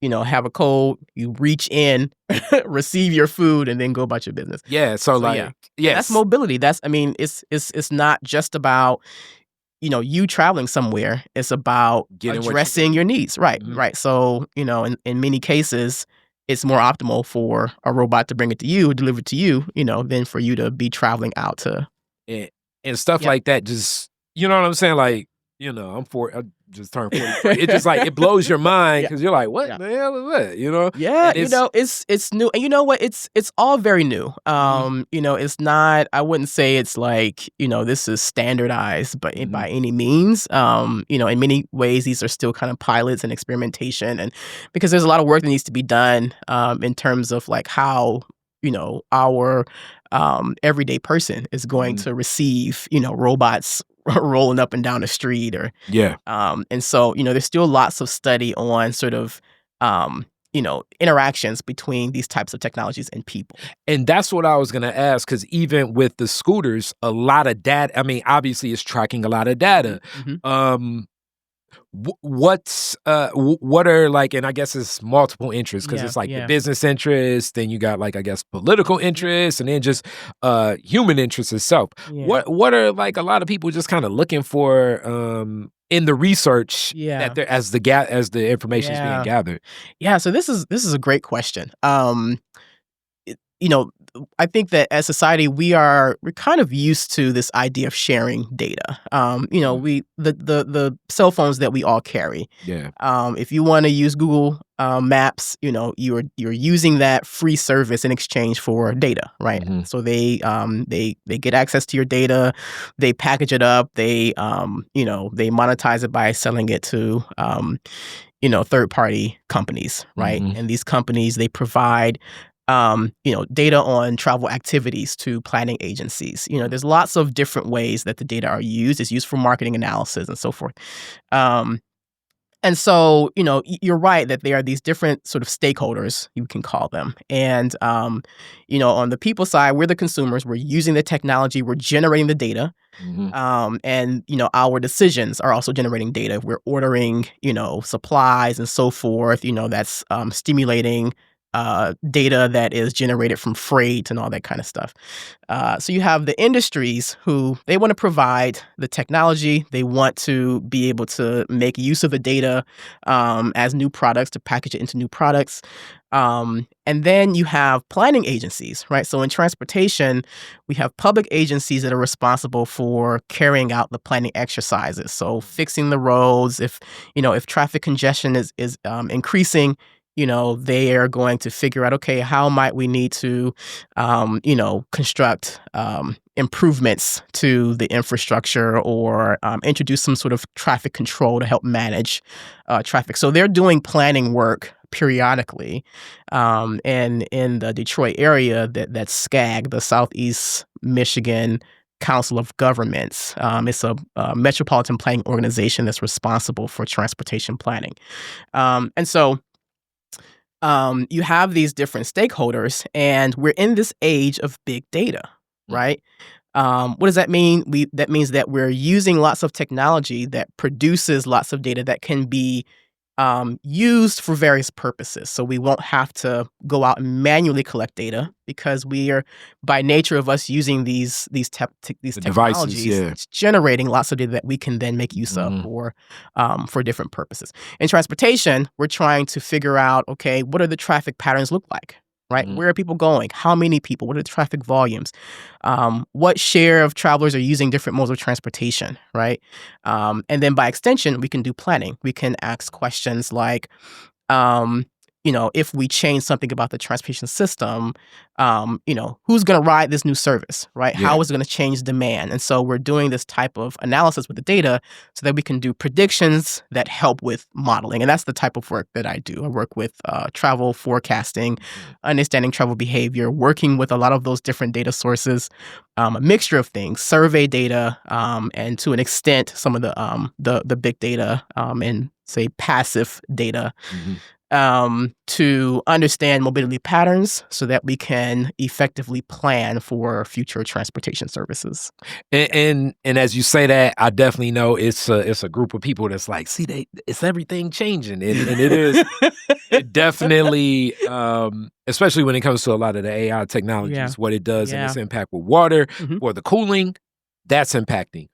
Speaker 3: have a code, you reach in, receive your food, and then go about your business. Yeah. So that's mobility. It's not just about, you traveling somewhere. It's about addressing your needs. Right. Right. So, in many cases, it's more optimal for a robot to bring it to you, deliver it to you, than for you to be traveling out to.
Speaker 2: And stuff like that. Just, you know what I'm saying? Like, I just turned 40. It just like, it blows your mind because you're like, what the hell is that?
Speaker 3: Yeah, it's new. And you know what? It's all very new. It's not, I wouldn't say it's like, this is standardized by any means. In many ways, these are still kind of pilots and experimentation. And because there's a lot of work that needs to be done in terms of like how, our everyday person is going to receive, robots rolling up and down the street and so, there's still lots of study on sort of, interactions between these types of technologies and people.
Speaker 2: And that's what I was going to ask, because even with the scooters, a lot of data, I mean, obviously it's tracking a lot of data.
Speaker 3: Mm-hmm.
Speaker 2: What are like, and I guess it's multiple interests, because it's like the business interest, then you got like, I guess, political interests, and then just human interest itself. What are like a lot of people just kind of looking for in the research that they're, as the information is being gathered?
Speaker 3: Yeah, so this is a great question. I think that as society, we're kind of used to this idea of sharing data. The cell phones that we all carry.
Speaker 2: Yeah.
Speaker 3: If you want to use Google Maps, you're using that free service in exchange for data, right?
Speaker 2: Mm-hmm.
Speaker 3: So they get access to your data, they package it up, they monetize it by selling it to third-party companies, right?
Speaker 2: Mm-hmm.
Speaker 3: And these companies, they provide data on travel activities to planning agencies. There's lots of different ways that the data are used. It's used for marketing analysis and so forth. And so, you're right that there are these different sort of stakeholders, you can call them. And, on the people side, we're the consumers. We're using the technology. We're generating the data.
Speaker 2: Mm-hmm.
Speaker 3: And, our decisions are also generating data. We're ordering, supplies and so forth. That's stimulating data that is generated from freight and all that kind of stuff. So you have the industries who they want to provide the technology. They want to be able to make use of the data as new products, to package it into new products. And then you have planning agencies, right? So in transportation, we have public agencies that are responsible for carrying out the planning exercises. So fixing the roads, if traffic congestion is increasing, they are going to figure out, okay, how might we need to, construct improvements to the infrastructure, or introduce some sort of traffic control to help manage traffic. So they're doing planning work periodically. And in the Detroit area, that's SCAG, the Southeast Michigan Council of Governments. It's a metropolitan planning organization that's responsible for transportation planning. And so you have these different stakeholders, and we're in this age of big data, right? What does that mean? That means that we're using lots of technology that produces lots of data that can be used for various purposes. So we won't have to go out and manually collect data, because we are, by nature of us using these technologies,
Speaker 2: devices,
Speaker 3: it's generating lots of data that we can then make use of for different purposes. In transportation, we're trying to figure out, okay, what do the traffic patterns look like? Right? Where are people going? How many people? What are the traffic volumes? What share of travelers are using different modes of transportation, right? And then by extension, we can do planning. We can ask questions like, if we change something about the transportation system, who's going to ride this new service, right?
Speaker 2: Yeah.
Speaker 3: How is it going to change demand? And so we're doing this type of analysis with the data so that we can do predictions that help with modeling. And that's the type of work that I do. I work with travel forecasting, understanding travel behavior, working with a lot of those different data sources, a mixture of things, survey data, and to an extent, some of the big data and say passive data. To understand mobility patterns so that we can effectively plan for future transportation services.
Speaker 2: And as you say that, I definitely know it's a group of people that's like, see, it's everything changing, and it is it definitely, especially when it comes to a lot of the AI technologies, what it does and its impact with water or the cooling. That's impacting.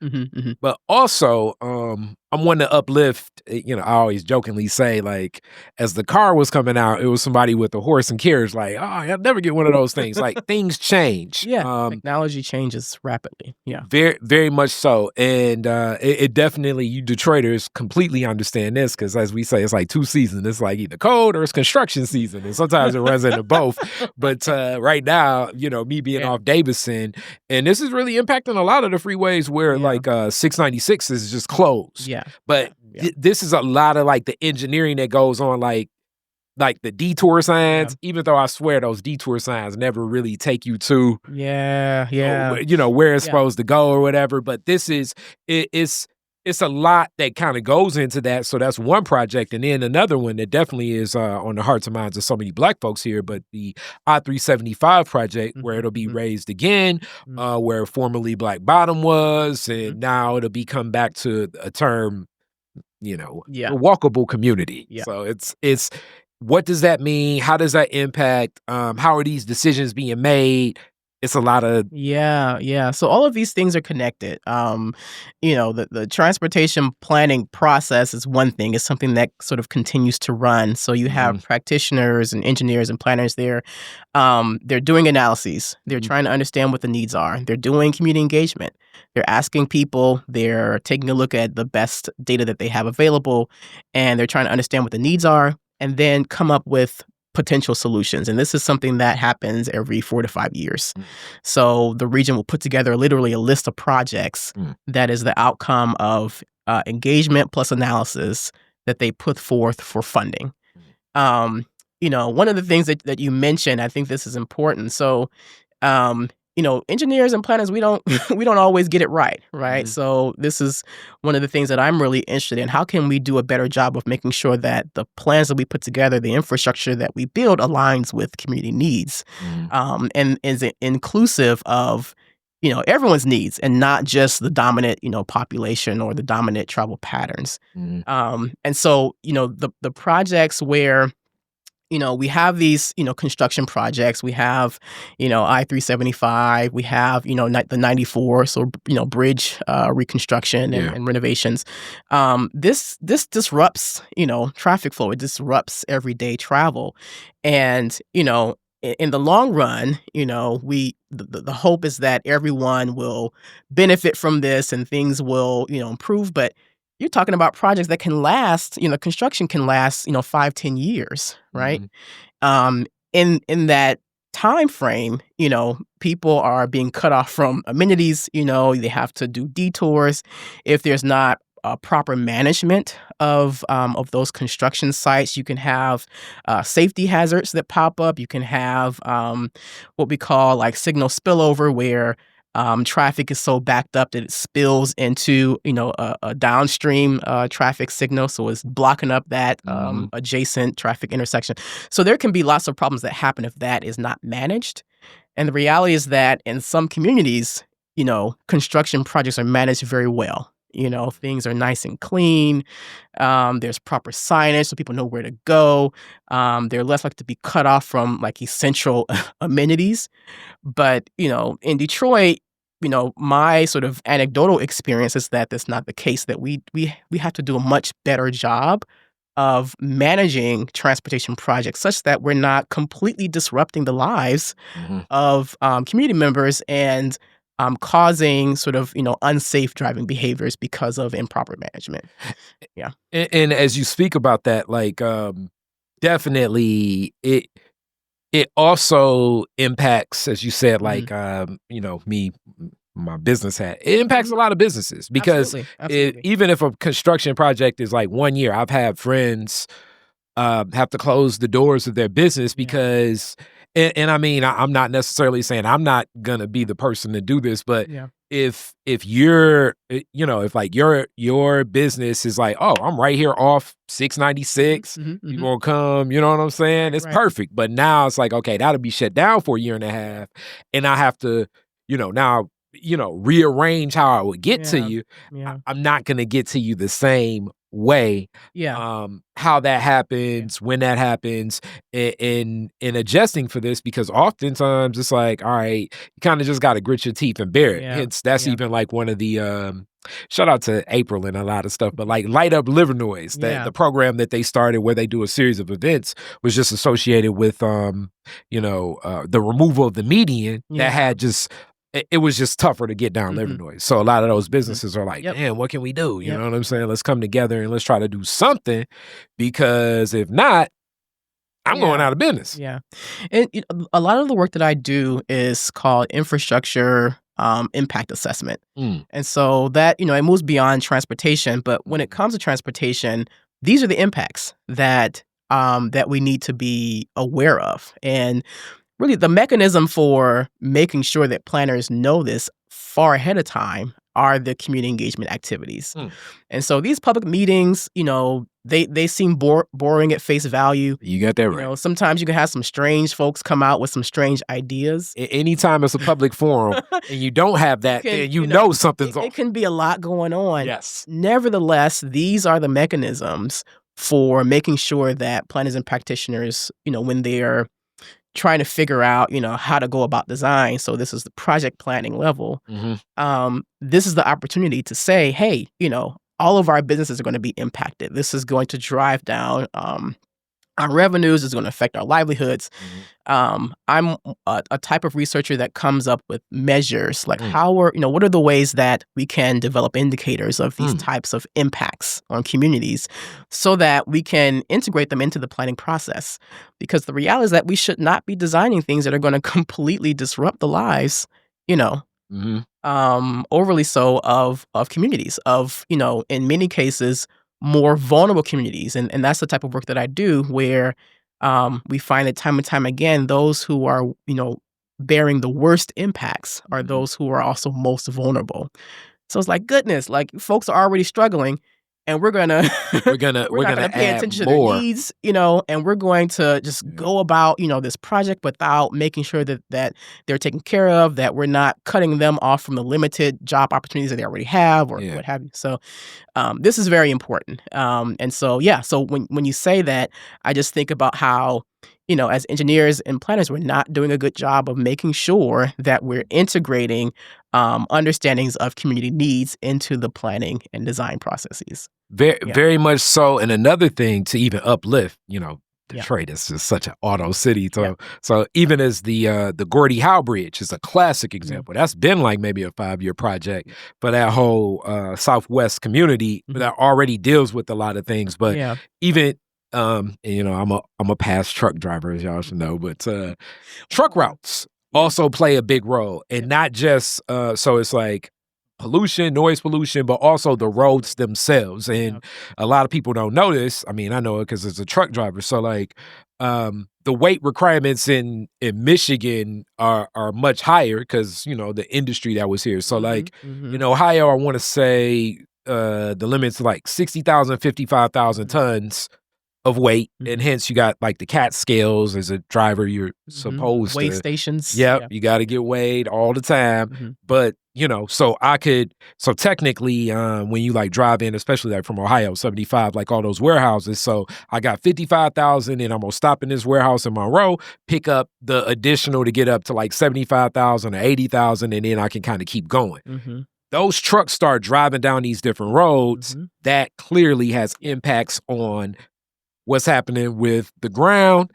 Speaker 2: But also, I'm one to uplift, I always jokingly say, like, as the car was coming out, it was somebody with a horse and carriage, like, oh, I'll never get one of those things. Like, things change.
Speaker 3: Yeah, technology changes rapidly. Yeah.
Speaker 2: Very, very much so. And it definitely, you Detroiters completely understand this, because as we say, it's like two seasons. It's like either cold or it's construction season. And sometimes it runs into both. But right now, me being off Davison, and this is really impacting a lot of the freeways where like 696 is just closed.
Speaker 3: Yeah.
Speaker 2: But this is a lot of like the engineering that goes on, like the detour signs, even though I swear those detour signs never really take you to where it's supposed to go or whatever. But this is it's it's a lot that kind of goes into that. So that's one project. And then another one that definitely is on the hearts and minds of so many Black folks here, but the I-375 project, where it'll be raised again, where formerly Black Bottom was, and now it'll be come back to a term, a walkable community.
Speaker 3: Yeah.
Speaker 2: So it's what does that mean? How does that impact? How are these decisions being made? It's a lot of
Speaker 3: So all of these things are connected. The transportation planning process is one thing. It's something that sort of continues to run. So you have practitioners and engineers and planners there. They're doing analyses. They're trying to understand what the needs are. They're doing community engagement. They're asking people. They're taking a look at the best data that they have available, and they're trying to understand what the needs are, and then come up with potential solutions. And this is something that happens every 4 to 5 years. So the region will put together literally a list of projects that is the outcome of engagement plus analysis that they put forth for funding. One of the things that you mentioned, I think this is important. So, engineers and planners, we don't always get it right? So this is one of the things that I'm really interested in. How can we do a better job of making sure that the plans that we put together, the infrastructure that we build, aligns with community needs, and is inclusive of everyone's needs, and not just the dominant population or the dominant travel patterns. And so the projects where we have these, construction projects. We have, I-375. We have, the 94, so, bridge reconstruction and renovations. This disrupts, traffic flow. It disrupts everyday travel. And, in the long run, the hope is that everyone will benefit from this and things will, improve. But you're talking about projects that can last, construction can last, 5-10 years, right? In that time frame, people are being cut off from amenities. They have to do detours. If there's not proper management of those construction sites, you can have safety hazards that pop up. You can have what we call like signal spillover, where traffic is so backed up that it spills into, a downstream traffic signal. So it's blocking up that adjacent traffic intersection. So there can be lots of problems that happen if that is not managed. And the reality is that in some communities, construction projects are managed very well. Things are nice and clean. There's proper signage so people know where to go. They're less likely to be cut off from like essential amenities. But, in Detroit, my sort of anecdotal experience is that that's not the case, that we have to do a much better job of managing transportation projects such that we're not completely disrupting the lives of community members and causing sort of, unsafe driving behaviors because of improper management. Yeah.
Speaker 2: And as you speak about that, like, definitely it also impacts, as you said, like, my business hat. It impacts a lot of businesses because
Speaker 3: Absolutely.
Speaker 2: Even if a construction project is like 1 year, I've had friends have to close the doors of their business because, and I mean, I'm not necessarily saying I'm not gonna be the person to do this, but if you're, if like your business is like, oh, I'm right here off 696, you gonna come, you know what I'm saying? It's perfect. But now it's like, okay, that'll be shut down for a year and a half, and I have to, now, rearrange how I would get to you. I'm not gonna get to you the same way. How that happens, when that happens, in adjusting for this, because oftentimes it's like, all right, you kind of just got to grit your teeth and bear it. That's even like one of the shout out to April and a lot of stuff, but like Light Up Liver Noise, the program that they started where they do a series of events was just associated with the removal of the median that had just. It was just tougher to get down liver noise. So a lot of those businesses are like, damn, what can we do? You know what I'm saying? Let's come together and let's try to do something, because if not, I'm going out of business.
Speaker 3: Yeah. And a lot of the work that I do is called infrastructure impact assessment. And so that, it moves beyond transportation. But when it comes to transportation, these are the impacts that we need to be aware of. And really, the mechanism for making sure that planners know this far ahead of time are the community engagement activities. And so these public meetings, they seem boring at face value.
Speaker 2: You got that right.
Speaker 3: Sometimes you can have some strange folks come out with some strange ideas.
Speaker 2: Anytime it's a public forum and you don't have that, then you know something's off.
Speaker 3: It can be a lot going on.
Speaker 2: Yes.
Speaker 3: Nevertheless, these are the mechanisms for making sure that planners and practitioners, when they are trying to figure out, how to go about design. So this is the project planning level. This is the opportunity to say, hey, all of our businesses are going to be impacted. This is going to drive down our revenues, is going to affect our livelihoods. I'm a type of researcher that comes up with measures like what are the ways that we can develop indicators of these types of impacts on communities so that we can integrate them into the planning process. Because the reality is that we should not be designing things that are going to completely disrupt the lives, overly so of communities, of, in many cases, more vulnerable communities. And that's the type of work that I do where we find that time and time again, those who are, bearing the worst impacts are those who are also most vulnerable. So it's like, goodness, like folks are already struggling and we're gonna pay attention to their needs, and we're going to just go about, this project without making sure that they're taken care of, that we're not cutting them off from the limited job opportunities that they already have or what have you. So this is very important. And so, so when you say that, I just think about how, as engineers and planners, we're not doing a good job of making sure that we're integrating understandings of community needs into the planning and design processes.
Speaker 2: Very much so. And another thing to even uplift, Detroit is just such an auto city. So even as the Gordie Howe Bridge is a classic example. That's been like maybe a 5-year project for that whole Southwest community that already deals with a lot of things. But even I'm a past truck driver, as y'all should know, but truck routes also play a big role, and not just so it's like pollution, noise pollution, but also the roads themselves. And a lot of people don't know this. I mean, I know it because it's a truck driver. So like the weight requirements in Michigan are much higher because the industry that was here. So like in Ohio, I want to say the limit's like 60,000, 55,000 tons of weight, and hence you got like the CAT scales. As a driver, you're supposed
Speaker 3: weigh
Speaker 2: to
Speaker 3: stations.
Speaker 2: You got to get weighed all the time. But so technically, when you like drive in, especially like from Ohio 75, like all those warehouses. So I got 55,000, and I'm gonna stop in this warehouse in Monroe, pick up the additional to get up to like 75,000 or 80,000, and then I can kind of keep going. Those trucks start driving down these different roads. That clearly has impacts on what's happening with the ground,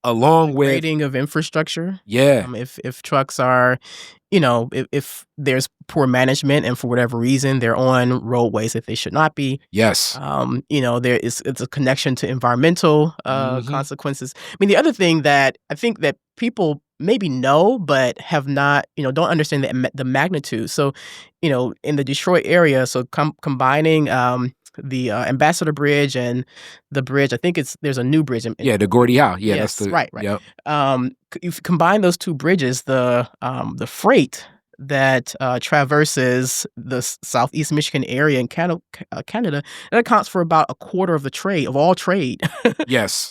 Speaker 2: along with
Speaker 3: grading of infrastructure. If trucks are, if there's poor management and for whatever reason they're on roadways that they should not be.
Speaker 2: It's
Speaker 3: a connection to environmental consequences. I mean, the other thing that I think that people maybe know but have not, don't understand the magnitude. So, in the Detroit area, so combining the Ambassador Bridge and the bridge, I think there's a new bridge.
Speaker 2: The Gordie Howe.
Speaker 3: Yes,
Speaker 2: that's
Speaker 3: right.
Speaker 2: Yep.
Speaker 3: If you combine those two bridges, the freight that traverses the Southeast Michigan area in Canada, it accounts for about a quarter of the trade, of all trade.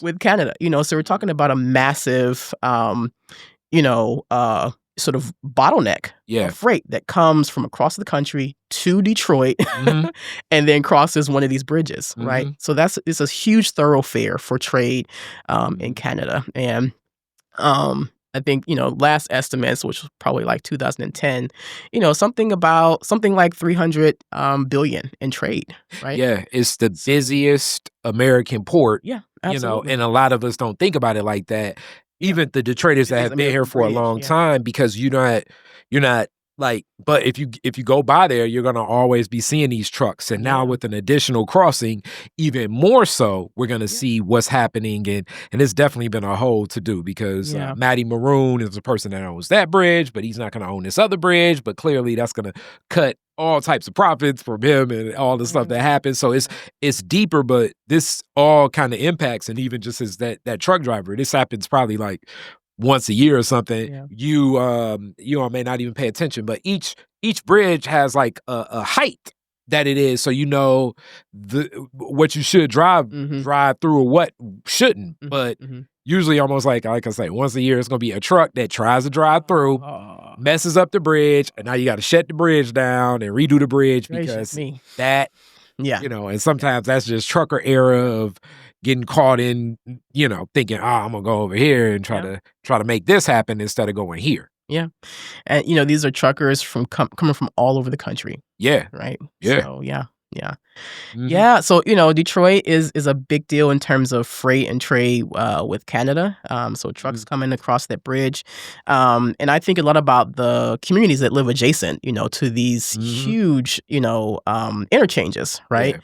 Speaker 3: With Canada, so we're talking about a massive, sort of bottleneck of freight that comes from across the country to Detroit and then crosses one of these bridges, right? So it's a huge thoroughfare for trade in Canada. And I think, last estimates, which was probably like 2010, something like 300 billion in trade, right?
Speaker 2: Yeah, it's the busiest American port.
Speaker 3: Yeah, absolutely.
Speaker 2: And a lot of us don't think about it like that. Even the Detroiters that have been here for a long time, because you're not like, but if you go by there, you're going to always be seeing these trucks. And now with an additional crossing, even more so, we're going to see what's happening. And it's definitely been a whole to do because Matty Maroon is the person that owns that bridge, but he's not going to own this other bridge. But clearly that's going to cut all types of profits from him and all the stuff that happens. So it's deeper, but this all kind of impacts. And even just as that truck driver, this happens probably like once a year or something. You all may not even pay attention, but each each bridge has like a height that it is, so you know what you should drive through or what shouldn't. But usually, almost like I say, once a year, it's gonna be a truck that tries to drive through, messes up the bridge, and now you got to shut the bridge down and redo the bridge because that, you know, and sometimes that's just trucker error of getting caught in, you know, thinking, I'm gonna go over here and try to make this happen instead of going here.
Speaker 3: Yeah. And, you know, these are truckers from coming from all over the country.
Speaker 2: Yeah.
Speaker 3: Right?
Speaker 2: Yeah.
Speaker 3: So, yeah. Yeah. So, you know, Detroit is a big deal in terms of freight and trade with Canada. So trucks coming across that bridge. And I think a lot about the communities that live adjacent, you know, to these huge, you know, interchanges, right?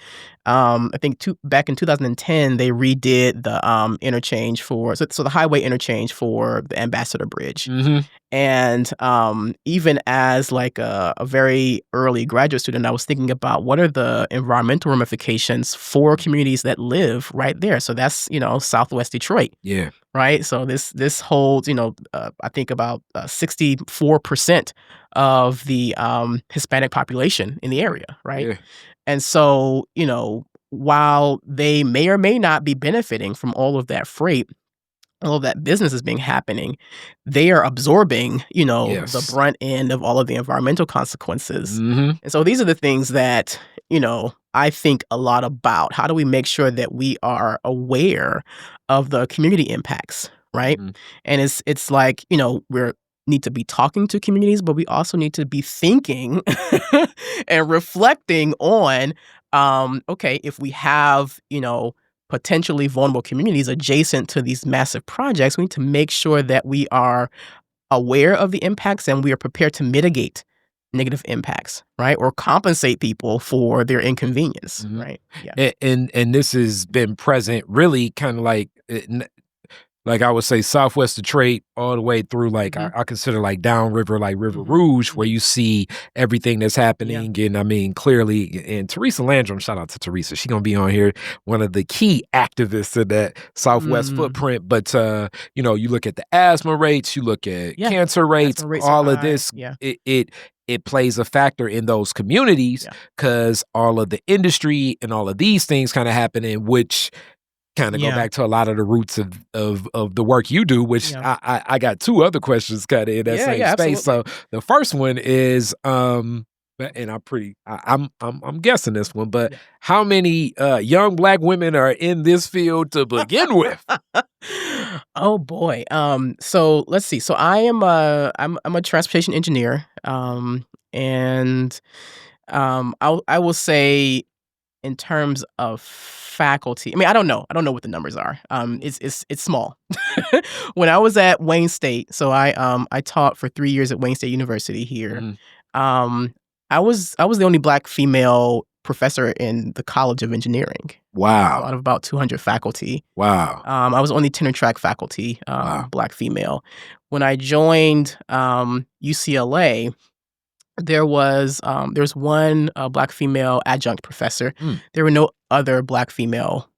Speaker 3: I think back in 2010, they redid the interchange so the highway interchange for the Ambassador Bridge. And even as like a very early graduate student, I was thinking about what are the environmental ramifications for communities that live right there. So that's, you know, Southwest Detroit.
Speaker 2: Yeah.
Speaker 3: Right. So this holds, you know, I think about 64% of the Hispanic population in the area. Right. Yeah. And so, you know, while they may or may not be benefiting from all of that freight, all of that business is happening, they are absorbing, you know, the brunt end of all of the environmental consequences. And so these are the things that, you know, I think a lot about. How do we make sure that we are aware of the community impacts, right? And it's like, you know, we need to be talking to communities, but we also need to be thinking and reflecting on, okay, if we have, you know, potentially vulnerable communities adjacent to these massive projects, we need to make sure that we are aware of the impacts and we are prepared to mitigate negative impacts, right? Or compensate people for their inconvenience, right? Yeah.
Speaker 2: And this has been present really kind of like I would say Southwest Detroit all the way through, like I consider like downriver, like River Rouge, where you see everything that's happening. And I mean, clearly, and Teresa Landrum, shout out to Teresa, she's going to be on here, one of the key activists in that Southwest footprint. But, you know, you look at the asthma rates, you look at cancer rates, all of this, it plays a factor in those communities because all of the industry and all of these things kind of happen in which kind of go back to a lot of the roots of the work you do, which I got two other questions kind of in that same space.
Speaker 3: Absolutely.
Speaker 2: So the first one is, and I'm guessing this one, but how many young Black women are in this field to begin with?
Speaker 3: Oh boy. So let's see. So I'm a transportation engineer. And I will say in terms of faculty, I mean, I don't know what the numbers are. It's small. When I was at Wayne State, so I taught for 3 years at Wayne State University here. I was the only Black female professor in the College of Engineering.
Speaker 2: Wow.
Speaker 3: Out of about 200 faculty.
Speaker 2: Wow.
Speaker 3: I was only tenure track faculty, Black female. When I joined UCLA, there's one Black female adjunct professor. There were no other Black female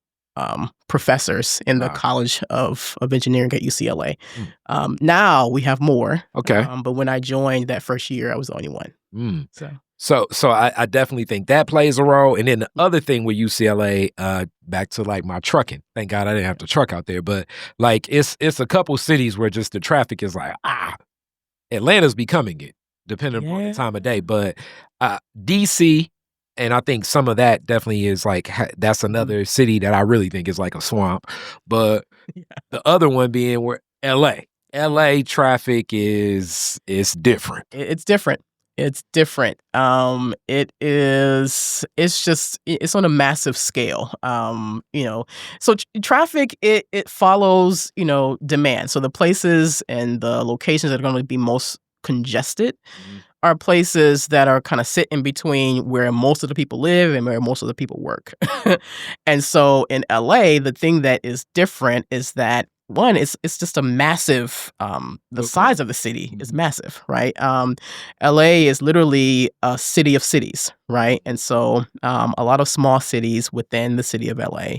Speaker 3: professors in the College of Engineering at UCLA. Now we have more.
Speaker 2: Okay.
Speaker 3: But when I joined that first year, I was the only one.
Speaker 2: So I definitely think that plays a role. And then the other thing with UCLA, back to like my trucking. Thank God I didn't have to truck out there. But like it's a couple cities where just the traffic is like, Atlanta's becoming it, depending on the time of day. But DC, and I think some of that definitely is like, that's another city that I really think is like a swamp. But the other one being where LA traffic is different.
Speaker 3: It's different. It's different. It's on a massive scale. You know, so traffic, it follows, you know, demand. So the places and the locations that are going to be most congested are places that are kind of sit in between where most of the people live and where most of the people work. And so in LA, the thing that is different is that one, it's just a massive, the size of the city is massive, right? LA is literally a city of cities, right? And so a lot of small cities within the city of LA.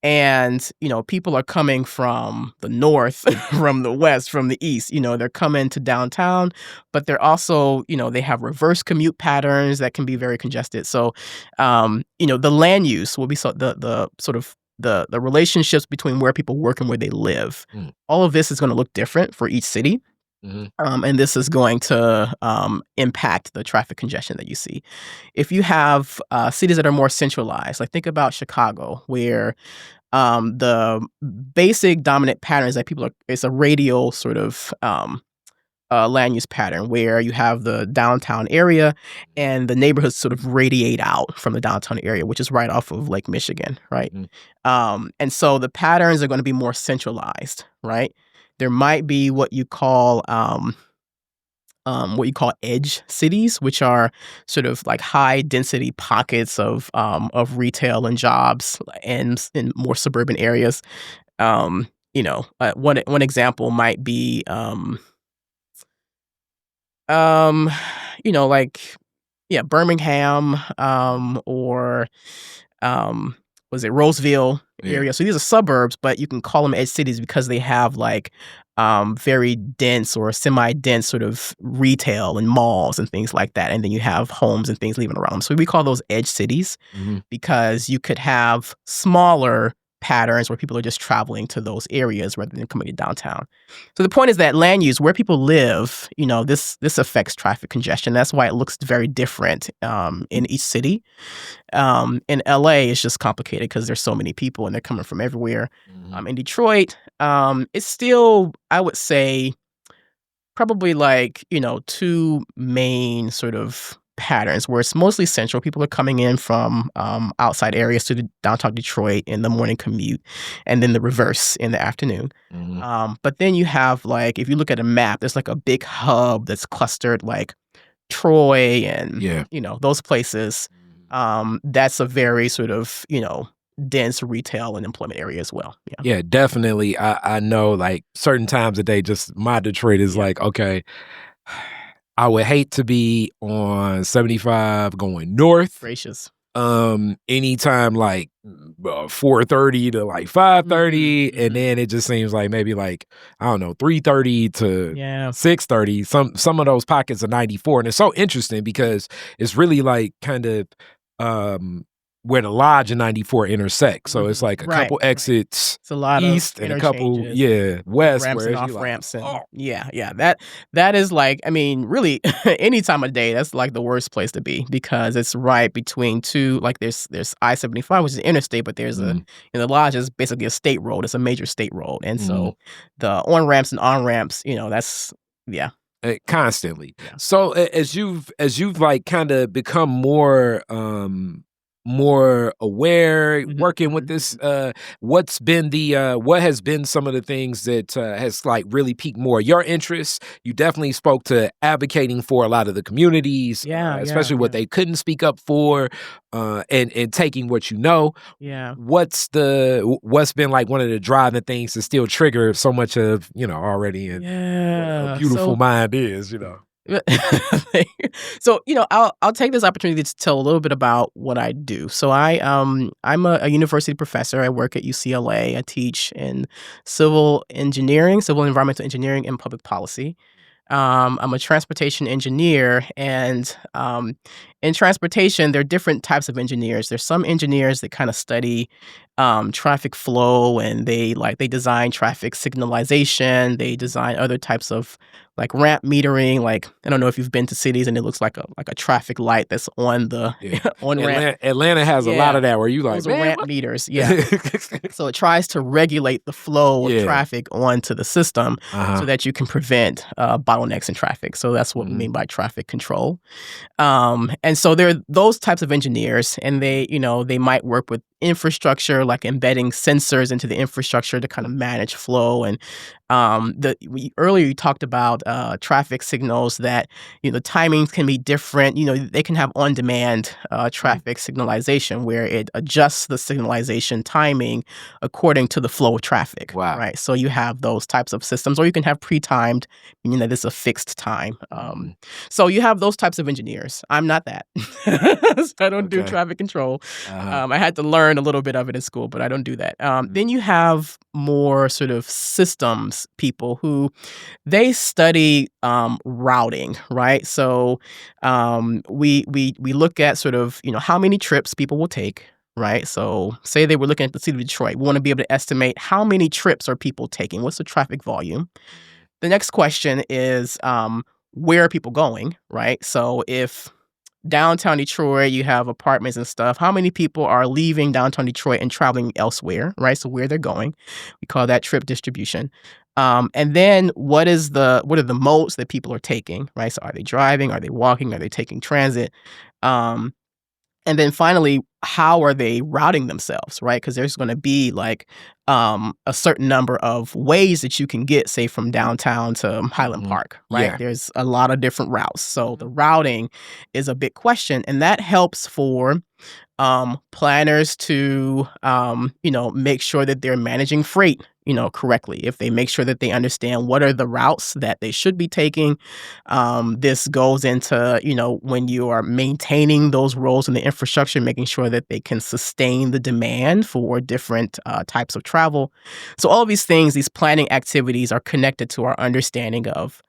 Speaker 3: And, people are coming from the north, from the west, from the east. They're coming to downtown, but they're also, they have reverse commute patterns that can be very congested. So, the land use will be the sort of the relationships between where people work and where they live. All of this is going to look different for each city. And this is going to impact the traffic congestion that you see. If you have cities that are more centralized, like think about Chicago, where the basic dominant pattern is that it's a radial sort of land use pattern where you have the downtown area and the neighborhoods sort of radiate out from the downtown area, which is right off of Lake Michigan, right? And so the patterns are going to be more centralized, right? There might be what you call edge cities, which are sort of like high density pockets of retail and jobs and in more suburban areas. One example might be Birmingham or was it Roseville area. So these are suburbs, but you can call them edge cities because they have like very dense or semi-dense sort of retail and malls and things like that. And then you have homes and things living around them. So we call those edge cities because you could have smaller patterns where people are just traveling to those areas rather than coming to downtown. So the point is that land use, where people live, this affects traffic congestion. That's why it looks very different in each city. In LA, it's just complicated because there's so many people and they're coming from everywhere. In Detroit, it's still, I would say, probably like, two main sort of patterns where it's mostly central. People are coming in from outside areas to the downtown Detroit in the morning commute, and then the reverse in the afternoon. But then you have like, if you look at a map, there's like a big hub that's clustered like Troy and those places. That's a very sort of dense retail and employment area as well.
Speaker 2: Yeah, definitely. I know like certain times a day, just my Detroit is like, okay, I would hate to be on 75 going north.
Speaker 3: Gracious.
Speaker 2: Anytime like 4:30 to like 5:30, and then it just seems like maybe like, I don't know, 3:30 to 6:30. Some of those pockets are 94, and it's so interesting because it's really like kind of where the Lodge and 94 intersect. So it's like a couple exits
Speaker 3: it's a lot
Speaker 2: east
Speaker 3: of
Speaker 2: and a couple west.
Speaker 3: Ramps and off ramps. That is like, I mean, really any time of day, that's like the worst place to be because it's right between two, like there's I-75, which is interstate, but there's the Lodge is basically a state road. It's a major state road. And so the on ramps and on ramps, that's
Speaker 2: constantly. So as you've like kind of become more aware, working with this, what has been some of the things that has like really piqued more your interest? You definitely spoke to advocating for a lot of the communities, especially what they couldn't speak up for, and taking what you know. What's been like one of the driving things to still trigger so much of already what a beautiful mind is,
Speaker 3: So, I'll take this opportunity to tell a little bit about what I do. So I'm a university professor. I work at UCLA. I teach in civil environmental engineering, and public policy. I'm a transportation engineer, and in transportation, there are different types of engineers. There's some engineers that kind of study traffic flow, and they design traffic signalization. They design other types of like ramp metering. Like, I don't know if you've been to cities and it looks like a traffic light that's on the on ramp.
Speaker 2: Atlanta has a lot of that where you like,
Speaker 3: those are ramp meters. So it tries to regulate the flow of traffic onto the system so that you can prevent bottlenecks in traffic. So that's what we mean by traffic control. And so there are those types of engineers, and they might work with infrastructure, like embedding sensors into the infrastructure to kind of manage flow and Earlier you talked about traffic signals that the timings can be different. They can have on-demand traffic signalization where it adjusts the signalization timing according to the flow of traffic.
Speaker 2: Wow.
Speaker 3: Right. So you have those types of systems, or you can have pre-timed, meaning that it's a fixed time. So you have those types of engineers. I'm not that. So I don't do traffic control. I had to learn a little bit of it in school, but I don't do that. Then you have more sort of systems people who they study routing, right? So we look at sort of how many trips people will take, right? So say they were looking at the city of Detroit. We want to be able to estimate how many trips are people taking. What's the traffic volume? The next question is where are people going, right? So if downtown Detroit, you have apartments and stuff. How many people are leaving downtown Detroit and traveling elsewhere, right? So where they're going. We call that trip distribution. And then what are the modes that people are taking, right? So are they driving? Are they walking? Are they taking transit? And then finally, how are they routing themselves, right? Because there's going to be like a certain number of ways that you can get, say, from downtown to Highland Park, right?
Speaker 2: Yeah.
Speaker 3: There's a lot of different routes. So the routing is a big question. And that helps for planners to, make sure that they're managing freight, correctly. If they make sure that they understand what are the routes that they should be taking, this goes into, when you are maintaining those roads and the infrastructure, making sure that they can sustain the demand for different types of travel. So all of these things, these planning activities are connected to our understanding of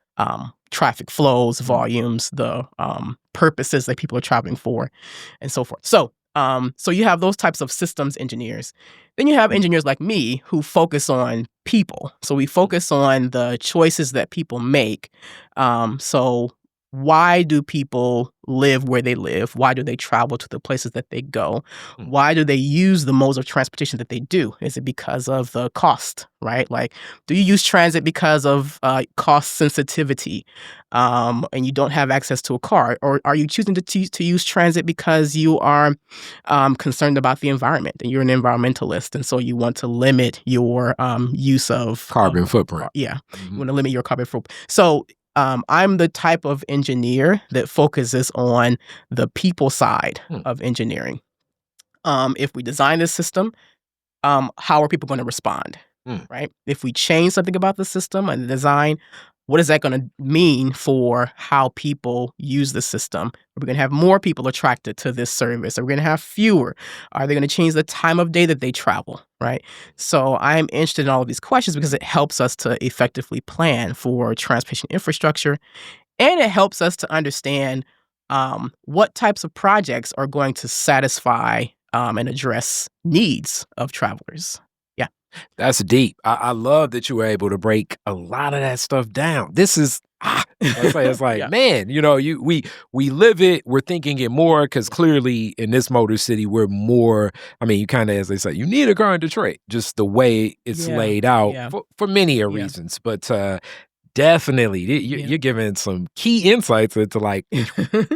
Speaker 3: traffic flows, volumes, the purposes that people are traveling for, and so forth. So you have those types of systems engineers. Then you have engineers like me who focus on people. So we focus on the choices that people make. So why do people live where they live? Why do they travel to the places that they go? Why do they use the modes of transportation that they do? Is it because of the cost, right? Like, do you use transit because of cost sensitivity and you don't have access to a car? Or are you choosing to use transit because you are concerned about the environment and you're an environmentalist and so you want to limit your use of
Speaker 2: carbon footprint?
Speaker 3: Yeah, you want to limit your carbon footprint. So I'm the type of engineer that focuses on the people side of engineering. If we design this system, how are people going to respond, right? If we change something about the system and the design, what is that going to mean for how people use the system? Are we going to have more people attracted to this service? Are we going to have fewer? Are they going to change the time of day that they travel, right? So I'm interested in all of these questions because it helps us to effectively plan for transportation infrastructure, and it helps us to understand what types of projects are going to satisfy and address needs of travelers.
Speaker 2: That's deep. I love that you were able to break a lot of that stuff down. This is, it's like, man, we live it, we're thinking it more because clearly in this motor city, we're more, you kind of, as they say, you need a car in Detroit, just the way it's laid out for many reasons. But definitely, you're giving some key insights into like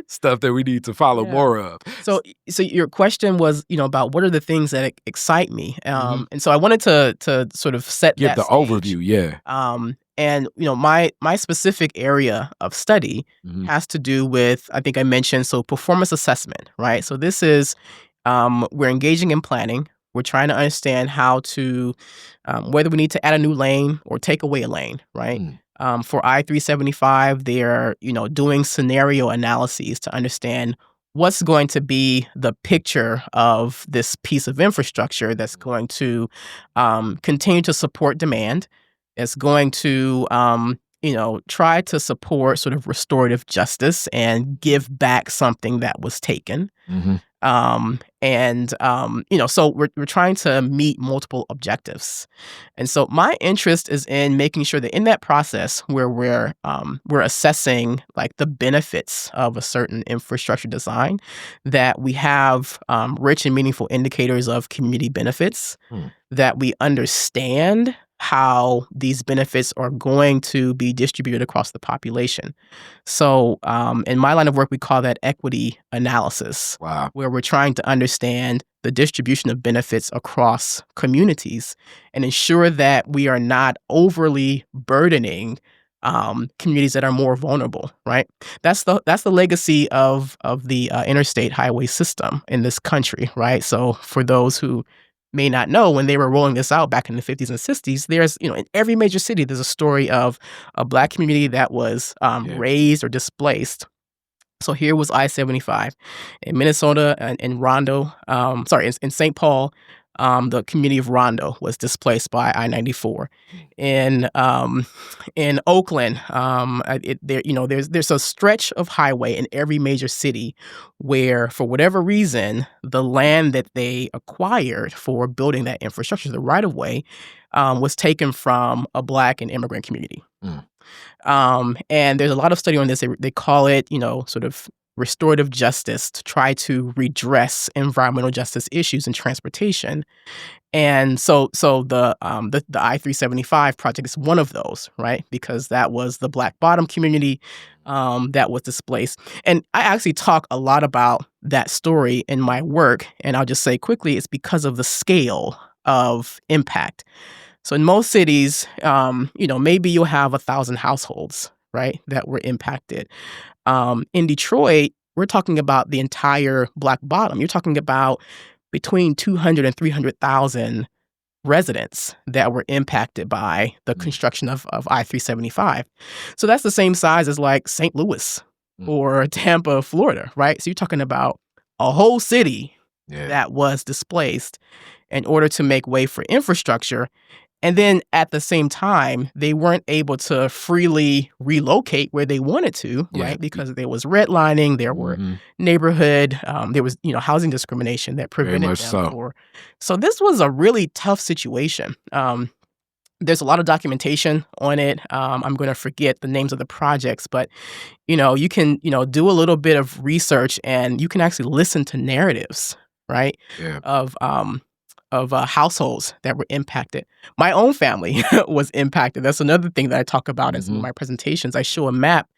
Speaker 2: stuff that we need to follow more of.
Speaker 3: So your question was, about what are the things that excite me, and so I wanted to sort of give
Speaker 2: the
Speaker 3: stage.
Speaker 2: Overview,
Speaker 3: And my specific area of study has to do with, I think I mentioned, performance assessment, right? So this is we're engaging in planning. We're trying to understand how to whether we need to add a new lane or take away a lane, right? For I-375, they're, doing scenario analyses to understand what's going to be the picture of this piece of infrastructure that's going to continue to support demand. It's going to, try to support sort of restorative justice and give back something that was taken. So we're trying to meet multiple objectives. And so my interest is in making sure that in that process where we're assessing like the benefits of a certain infrastructure design, that we have rich and meaningful indicators of community benefits, that we understand how these benefits are going to be distributed across the population. So in my line of work, we call that equity analysis, where we're trying to understand the distribution of benefits across communities and ensure that we are not overly burdening communities that are more vulnerable, right? That's the legacy of the interstate highway system in this country, right? So for those who may not know, when they were rolling this out back in the 50s and 60s, there's, in every major city, there's a story of a Black community that was raised or displaced. So here was I-75 in Minnesota and in Rondo, in St. Paul. The community of Rondo was displaced by I-94. In Oakland, there's a stretch of highway in every major city where, for whatever reason, the land that they acquired for building that infrastructure, the right-of-way, was taken from a Black and immigrant community. And there's a lot of study on this. They call it, sort of restorative justice to try to redress environmental justice issues in transportation. And so the I-375 project is one of those, right? Because that was the Black bottom community that was displaced. And I actually talk a lot about that story in my work. And I'll just say quickly, it's because of the scale of impact. So in most cities, maybe you'll have 1,000 households, right, that were impacted. In Detroit, we're talking about the entire Black bottom. You're talking about between 200 and 300,000 residents that were impacted by the construction of I-375. So that's the same size as like St. Louis or Tampa, Florida, right? So you're talking about a whole city that was displaced in order to make way for infrastructure. And then at the same time, they weren't able to freely relocate where they wanted to, right? Because there was redlining, there were neighborhood, there was, housing discrimination that prevented them. So this was a really tough situation. There's a lot of documentation on it. I'm going to forget the names of the projects, but, you can, do a little bit of research and you can actually listen to narratives, right? Of households that were impacted. My own family was impacted. That's another thing that I talk about in some of my presentations. I show a map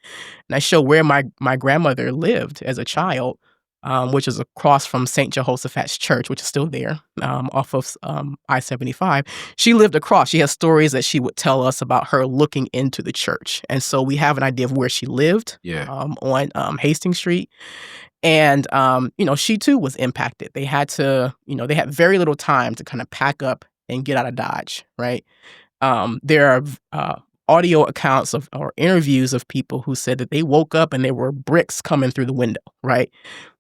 Speaker 3: and I show where my grandmother lived as a child, which is across from St. Jehoshaphat's Church, which is still there, off of I-75. She lived across. She has stories that she would tell us about her looking into the church. And so we have an idea of where she lived on Hastings Street. And, she too was impacted. They had to, they had very little time to kind of pack up and get out of Dodge, right? There are audio accounts or interviews of people who said that they woke up and there were bricks coming through the window, right?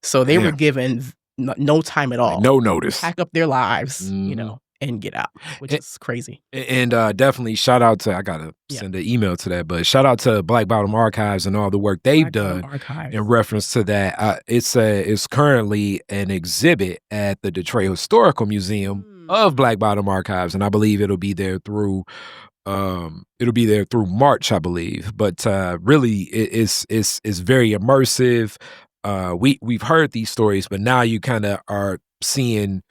Speaker 3: So they were given no time at all.
Speaker 2: Like no notice.
Speaker 3: Pack up their lives, and get out, which is crazy.
Speaker 2: And definitely shout out to, I got to send an email to that, but shout out to Black Bottom Archives and all the work they've done in reference to that. It's currently an exhibit at the Detroit Historical Museum of Black Bottom Archives, and I believe it'll be there through March, I believe. But really, it's very immersive. We've heard these stories, but now you kind of are seeing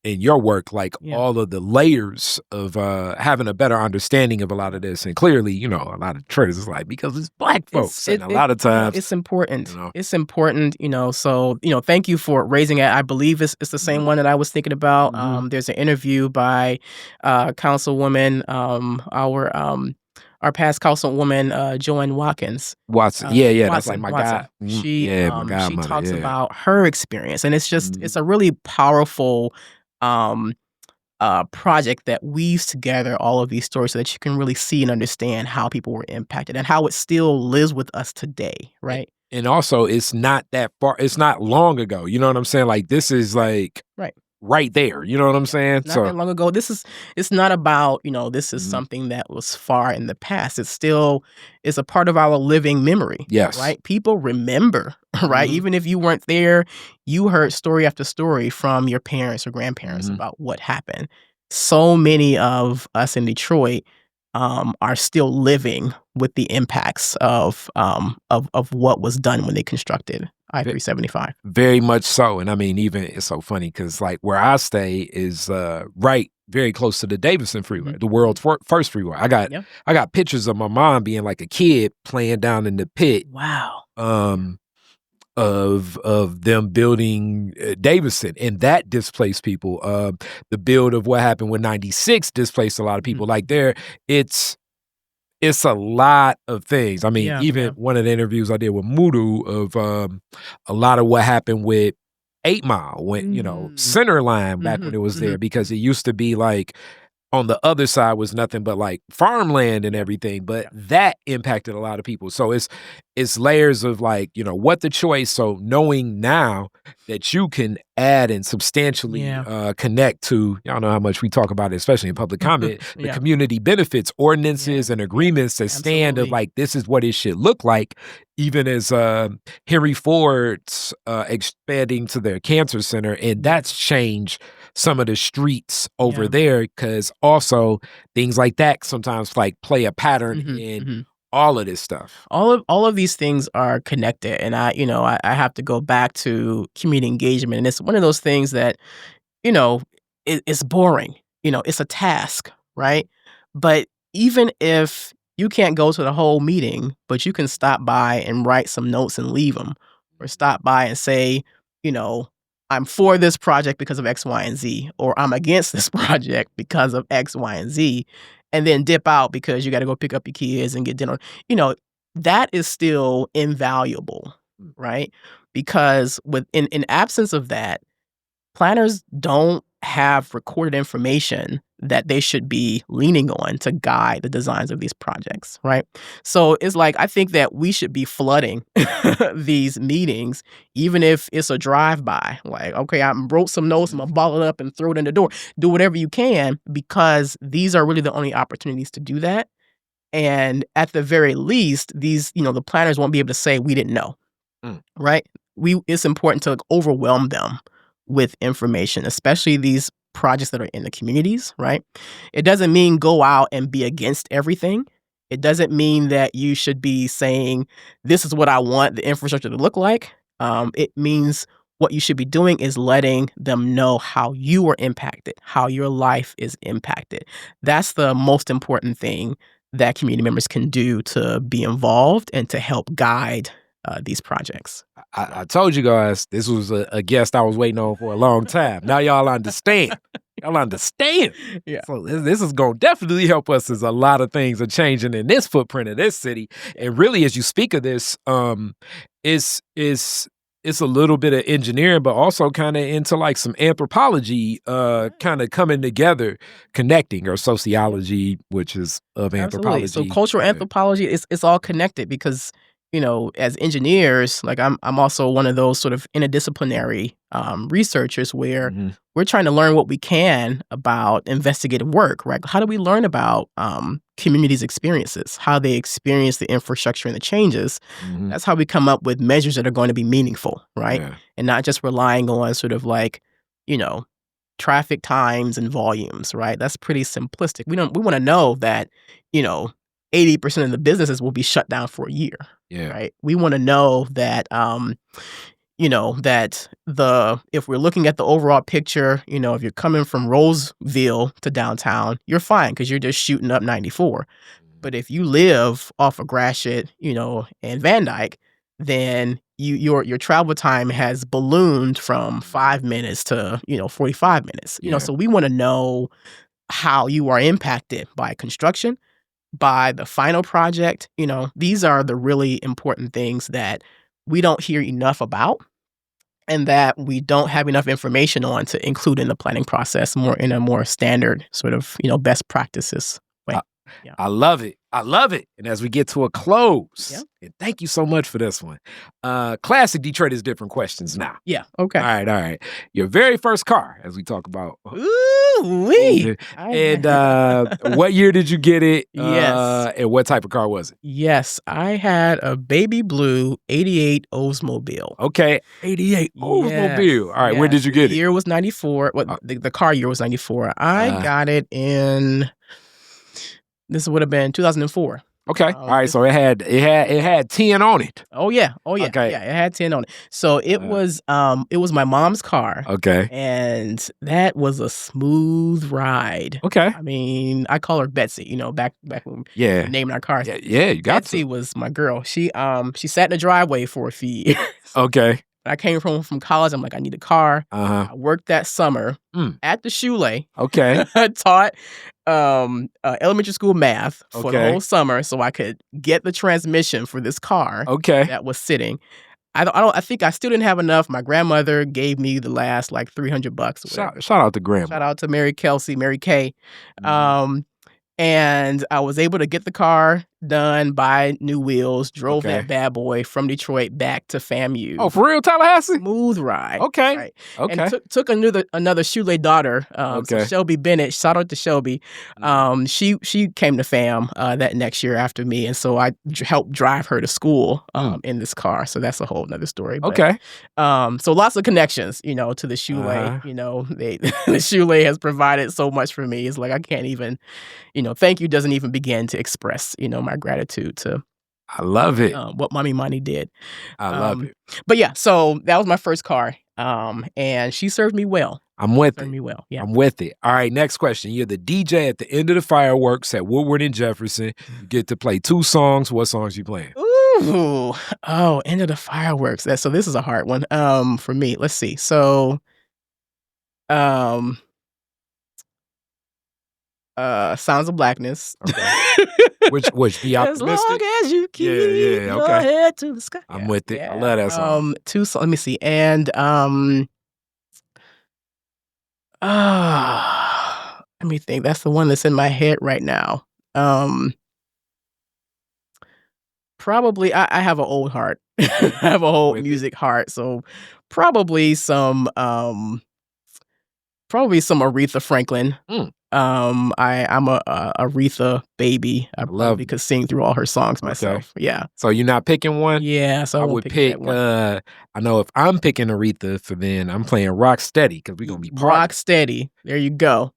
Speaker 2: in your work, like all of the layers of having a better understanding of a lot of this. And clearly, a lot of traders is like, because it's Black folks. And a lot of times
Speaker 3: it's important. It's important, so, thank you for raising it. I believe it's the same one that I was thinking about. There's an interview by Councilwoman, our past Councilwoman, Joanne Watson.
Speaker 2: That's like my
Speaker 3: Watson.
Speaker 2: guy.
Speaker 3: She talks about her experience. And it's just, it's a really powerful project that weaves together all of these stories so that you can really see and understand how people were impacted and how it still lives with us today, right?
Speaker 2: And also, it's not that far. It's not long ago. You know what I'm saying? Like, this is like right there. You know what I'm saying?
Speaker 3: Not that long ago. It's not about, this is something that was far in the past. It's a part of our living memory.
Speaker 2: Yes.
Speaker 3: Right? People remember, right? Even if you weren't there, you heard story after story from your parents or grandparents about what happened. So many of us in Detroit are still living with the impacts of what was done when they constructed I-375.
Speaker 2: Very much so. And I mean, even it's so funny because like where I stay is very close to the Davidson Freeway, the world's first freeway. I got pictures of my mom being like a kid playing down in the pit.
Speaker 3: Wow.
Speaker 2: of them building Davison, and that displaced people. The build of what happened with 96 displaced a lot of people. Like it's a lot of things. I mean, even one of the interviews I did with Mudu of a lot of what happened with 8 Mile when, center line back when it was there, because it used to be like on the other side was nothing but like farmland and everything, but that impacted a lot of people. So it's layers of like, what the choice. So knowing now that you can add and substantially connect to, y'all know how much we talk about it, especially in public comment, the community benefits, ordinances and agreements that stand of like, this is what it should look like. Even as Henry Ford's expanding to their cancer center, and that's changed some of the streets over there, because also things like that sometimes like play a pattern in all of this stuff.
Speaker 3: All of these things are connected, and I have to go back to community engagement, and it's one of those things that it's boring. It's a task, right? But even if you can't go to the whole meeting, but you can stop by and write some notes and leave them, or stop by and say, I'm for this project because of X, Y, and Z, or I'm against this project because of X, Y, and Z, and then dip out because you got to go pick up your kids and get dinner. That is still invaluable, right? Because in absence of that, planners don't have recorded information that they should be leaning on to guide the designs of these projects, right? So it's like, I think that we should be flooding these meetings, even if it's a drive-by. Like, okay, I wrote some notes, I'm gonna ball it up and throw it in the door. Do whatever you can, because these are really the only opportunities to do that. And at the very least, these, the planners won't be able to say, we didn't know, right? It's important to overwhelm them with information, especially these projects that are in the communities, right? It doesn't mean go out and be against everything. It doesn't mean that you should be saying, this is what I want the infrastructure to look like. It means what you should be doing is letting them know how you are impacted, how your life is impacted. That's the most important thing that community members can do to be involved and to help guide these projects.
Speaker 2: I told you guys this was a guest I was waiting on for a long time. Now y'all understand. Y'all understand.
Speaker 3: Yeah.
Speaker 2: So this is going to definitely help us as a lot of things are changing in this footprint of this city. And really, as you speak of this, it's a little bit of engineering, but also kind of into like some anthropology kind of coming together, connecting, or sociology, which is of anthropology.
Speaker 3: So cultural anthropology, it's all connected because as engineers, like I'm also one of those sort of interdisciplinary researchers where we're trying to learn what we can about investigative work, right? How do we learn about communities' experiences, how they experience the infrastructure and the changes? That's how we come up with measures that are going to be meaningful, right? Yeah. And not just relying on sort of like, traffic times and volumes, right? That's pretty simplistic. We want to know that, 80% of the businesses will be shut down for a year.
Speaker 2: Yeah.
Speaker 3: Right. We want to know that, if we're looking at the overall picture, if you're coming from Roseville to downtown, you're fine because you're just shooting up 94. But if you live off of Gratiot, and Van Dyke, then your travel time has ballooned from 5 minutes to, 45 minutes. So we want to know how you are impacted by construction, by the final project. These are the really important things that we don't hear enough about and that we don't have enough information on to include in the planning process in a more standard sort of, best practices way.
Speaker 2: I love it. And as we get to a close, and thank you so much for this one. Classic Detroit is different questions now.
Speaker 3: Yeah. Okay.
Speaker 2: All right. Your very first car, as we talk about.
Speaker 3: Ooh-wee.
Speaker 2: And what year did you get it?
Speaker 3: Yes.
Speaker 2: And what type of car was it?
Speaker 3: Yes. I had a baby blue 88 Oldsmobile.
Speaker 2: Okay. 88 Oldsmobile. All right.
Speaker 3: Yes.
Speaker 2: When did you get it?
Speaker 3: The year was 94. The car year was 94. I got it in... This would have been 2004.
Speaker 2: Okay. All right. So it had 10 on it.
Speaker 3: Oh yeah.
Speaker 2: Okay.
Speaker 3: Yeah, it had 10 on it. So it was my mom's car.
Speaker 2: Okay.
Speaker 3: And that was a smooth ride.
Speaker 2: Okay.
Speaker 3: I mean, I call her Betsy, back when we named our cars.
Speaker 2: Yeah, you got
Speaker 3: Betsy was my girl. She sat in the driveway for a few years.
Speaker 2: Okay.
Speaker 3: I came home from college. I'm like, I need a car.
Speaker 2: Uh-huh.
Speaker 3: I worked that summer at the Shule.
Speaker 2: Okay.
Speaker 3: Taught elementary school math for the
Speaker 2: Okay.
Speaker 3: whole summer so I could get the transmission for this car
Speaker 2: Okay.
Speaker 3: that was sitting. I think I still didn't have enough. My grandmother gave me the last like $300.
Speaker 2: Shout out to grandma.
Speaker 3: Shout out to Mary Kay. And I was able to get the car done, buy new wheels, drove that bad boy from Detroit back to FAMU.
Speaker 2: Oh, for real, Tallahassee?
Speaker 3: Smooth ride.
Speaker 2: Okay.
Speaker 3: Right.
Speaker 2: Okay.
Speaker 3: And took another Shule daughter, so Shelby Bennett. Shout out to Shelby. She came to FAM that next year after me, and so I helped drive her to school in this car. So that's a whole nother story. But,
Speaker 2: Okay.
Speaker 3: so lots of connections, to the Shule. The Shule has provided so much for me. It's like I can't even, thank you doesn't even begin to express, my gratitude to.
Speaker 2: I love it.
Speaker 3: What Mommy Money did.
Speaker 2: I love it.
Speaker 3: But yeah, so that was my first car. And she served me well.
Speaker 2: I'm with it.
Speaker 3: Served me well. Yeah.
Speaker 2: I'm with it. All right, next question. You're the DJ at the end of the fireworks at Woodward and Jefferson. You get to play 2 songs. What songs you playing?
Speaker 3: Ooh. Oh, end of the fireworks. So this is a hard one for me. Let's see. So Sounds of Blackness.
Speaker 2: Okay. which be optimistic.
Speaker 3: As long as you keep your head to the sky.
Speaker 2: I'm with it. I love that song.
Speaker 3: 2 songs. Let me see. And let me think. That's the one that's in my head right now. Probably I have an old heart. I have a whole music heart. So probably some Aretha Franklin. I'm a Aretha baby. I probably could sing through all her songs myself. Yeah.
Speaker 2: So you're not picking one?
Speaker 3: Yeah. So
Speaker 2: I would pick. I know if I'm picking Aretha, so then I'm playing Rock Steady because we're gonna be
Speaker 3: Rock Steady. There you go.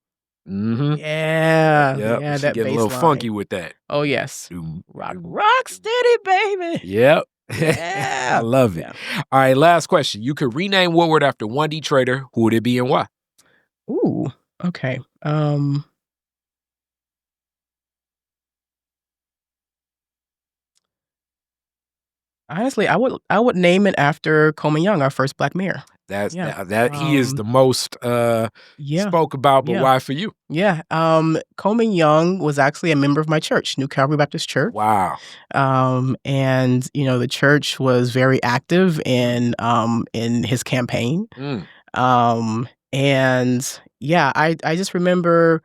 Speaker 2: Mm-hmm.
Speaker 3: Yeah.
Speaker 2: Yep.
Speaker 3: Yeah.
Speaker 2: She
Speaker 3: That
Speaker 2: get a little funky with that.
Speaker 3: Oh yes. Rock Steady, baby.
Speaker 2: Yep.
Speaker 3: Yeah.
Speaker 2: I love it.
Speaker 3: Yeah.
Speaker 2: All right. Last question. You could rename Woodward after one Detroiter. Who would it be and why?
Speaker 3: Ooh. Okay. Honestly, I would name it after Coleman Young, our first Black mayor.
Speaker 2: He is the most spoke about, but why for you?
Speaker 3: Yeah. Coleman Young was actually a member of my church, New Calvary Baptist Church.
Speaker 2: Wow.
Speaker 3: And the church was very active in his campaign. And yeah, I just remember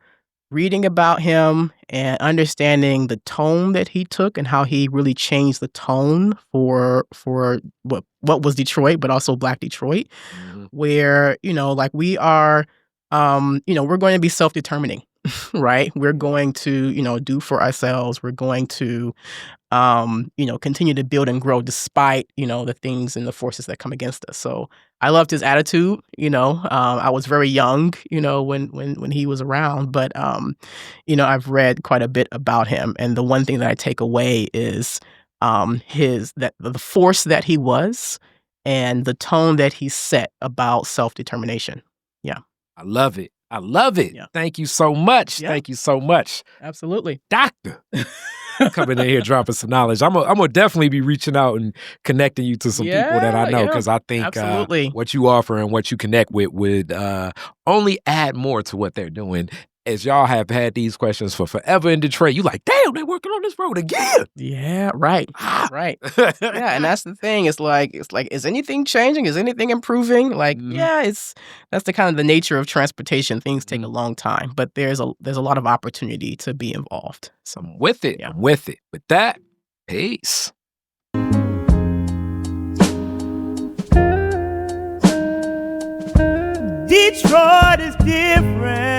Speaker 3: reading about him and understanding the tone that he took and how he really changed the tone for what was Detroit, but also Black Detroit, where, like we are, we're going to be self-determining, right? We're going to, do for ourselves. We're going to, continue to build and grow despite, the things and the forces that come against us. So I loved his attitude. I was very young, when he was around, but, I've read quite a bit about him. And the one thing that I take away is, the force that he was and the tone that he set about self-determination. Yeah.
Speaker 2: I love it. Yeah. Thank you so much.
Speaker 3: Yeah.
Speaker 2: Thank you so much.
Speaker 3: Absolutely.
Speaker 2: Doctor. Coming in here dropping some knowledge. I'm gonna definitely be reaching out and connecting you to some people that I know, because I think what you offer and what you connect with would only add more to what they're doing. As y'all have had these questions for forever in Detroit, you like, damn, they're working on this road again.
Speaker 3: Yeah, right. Right. Yeah, and that's the thing. It's like, is anything changing? Is anything improving? Like, that's the kind of the nature of transportation. Things take a long time, but there's a lot of opportunity to be involved. So
Speaker 2: I'm with it. Yeah. I'm with it. With that, peace.
Speaker 1: Detroit is different.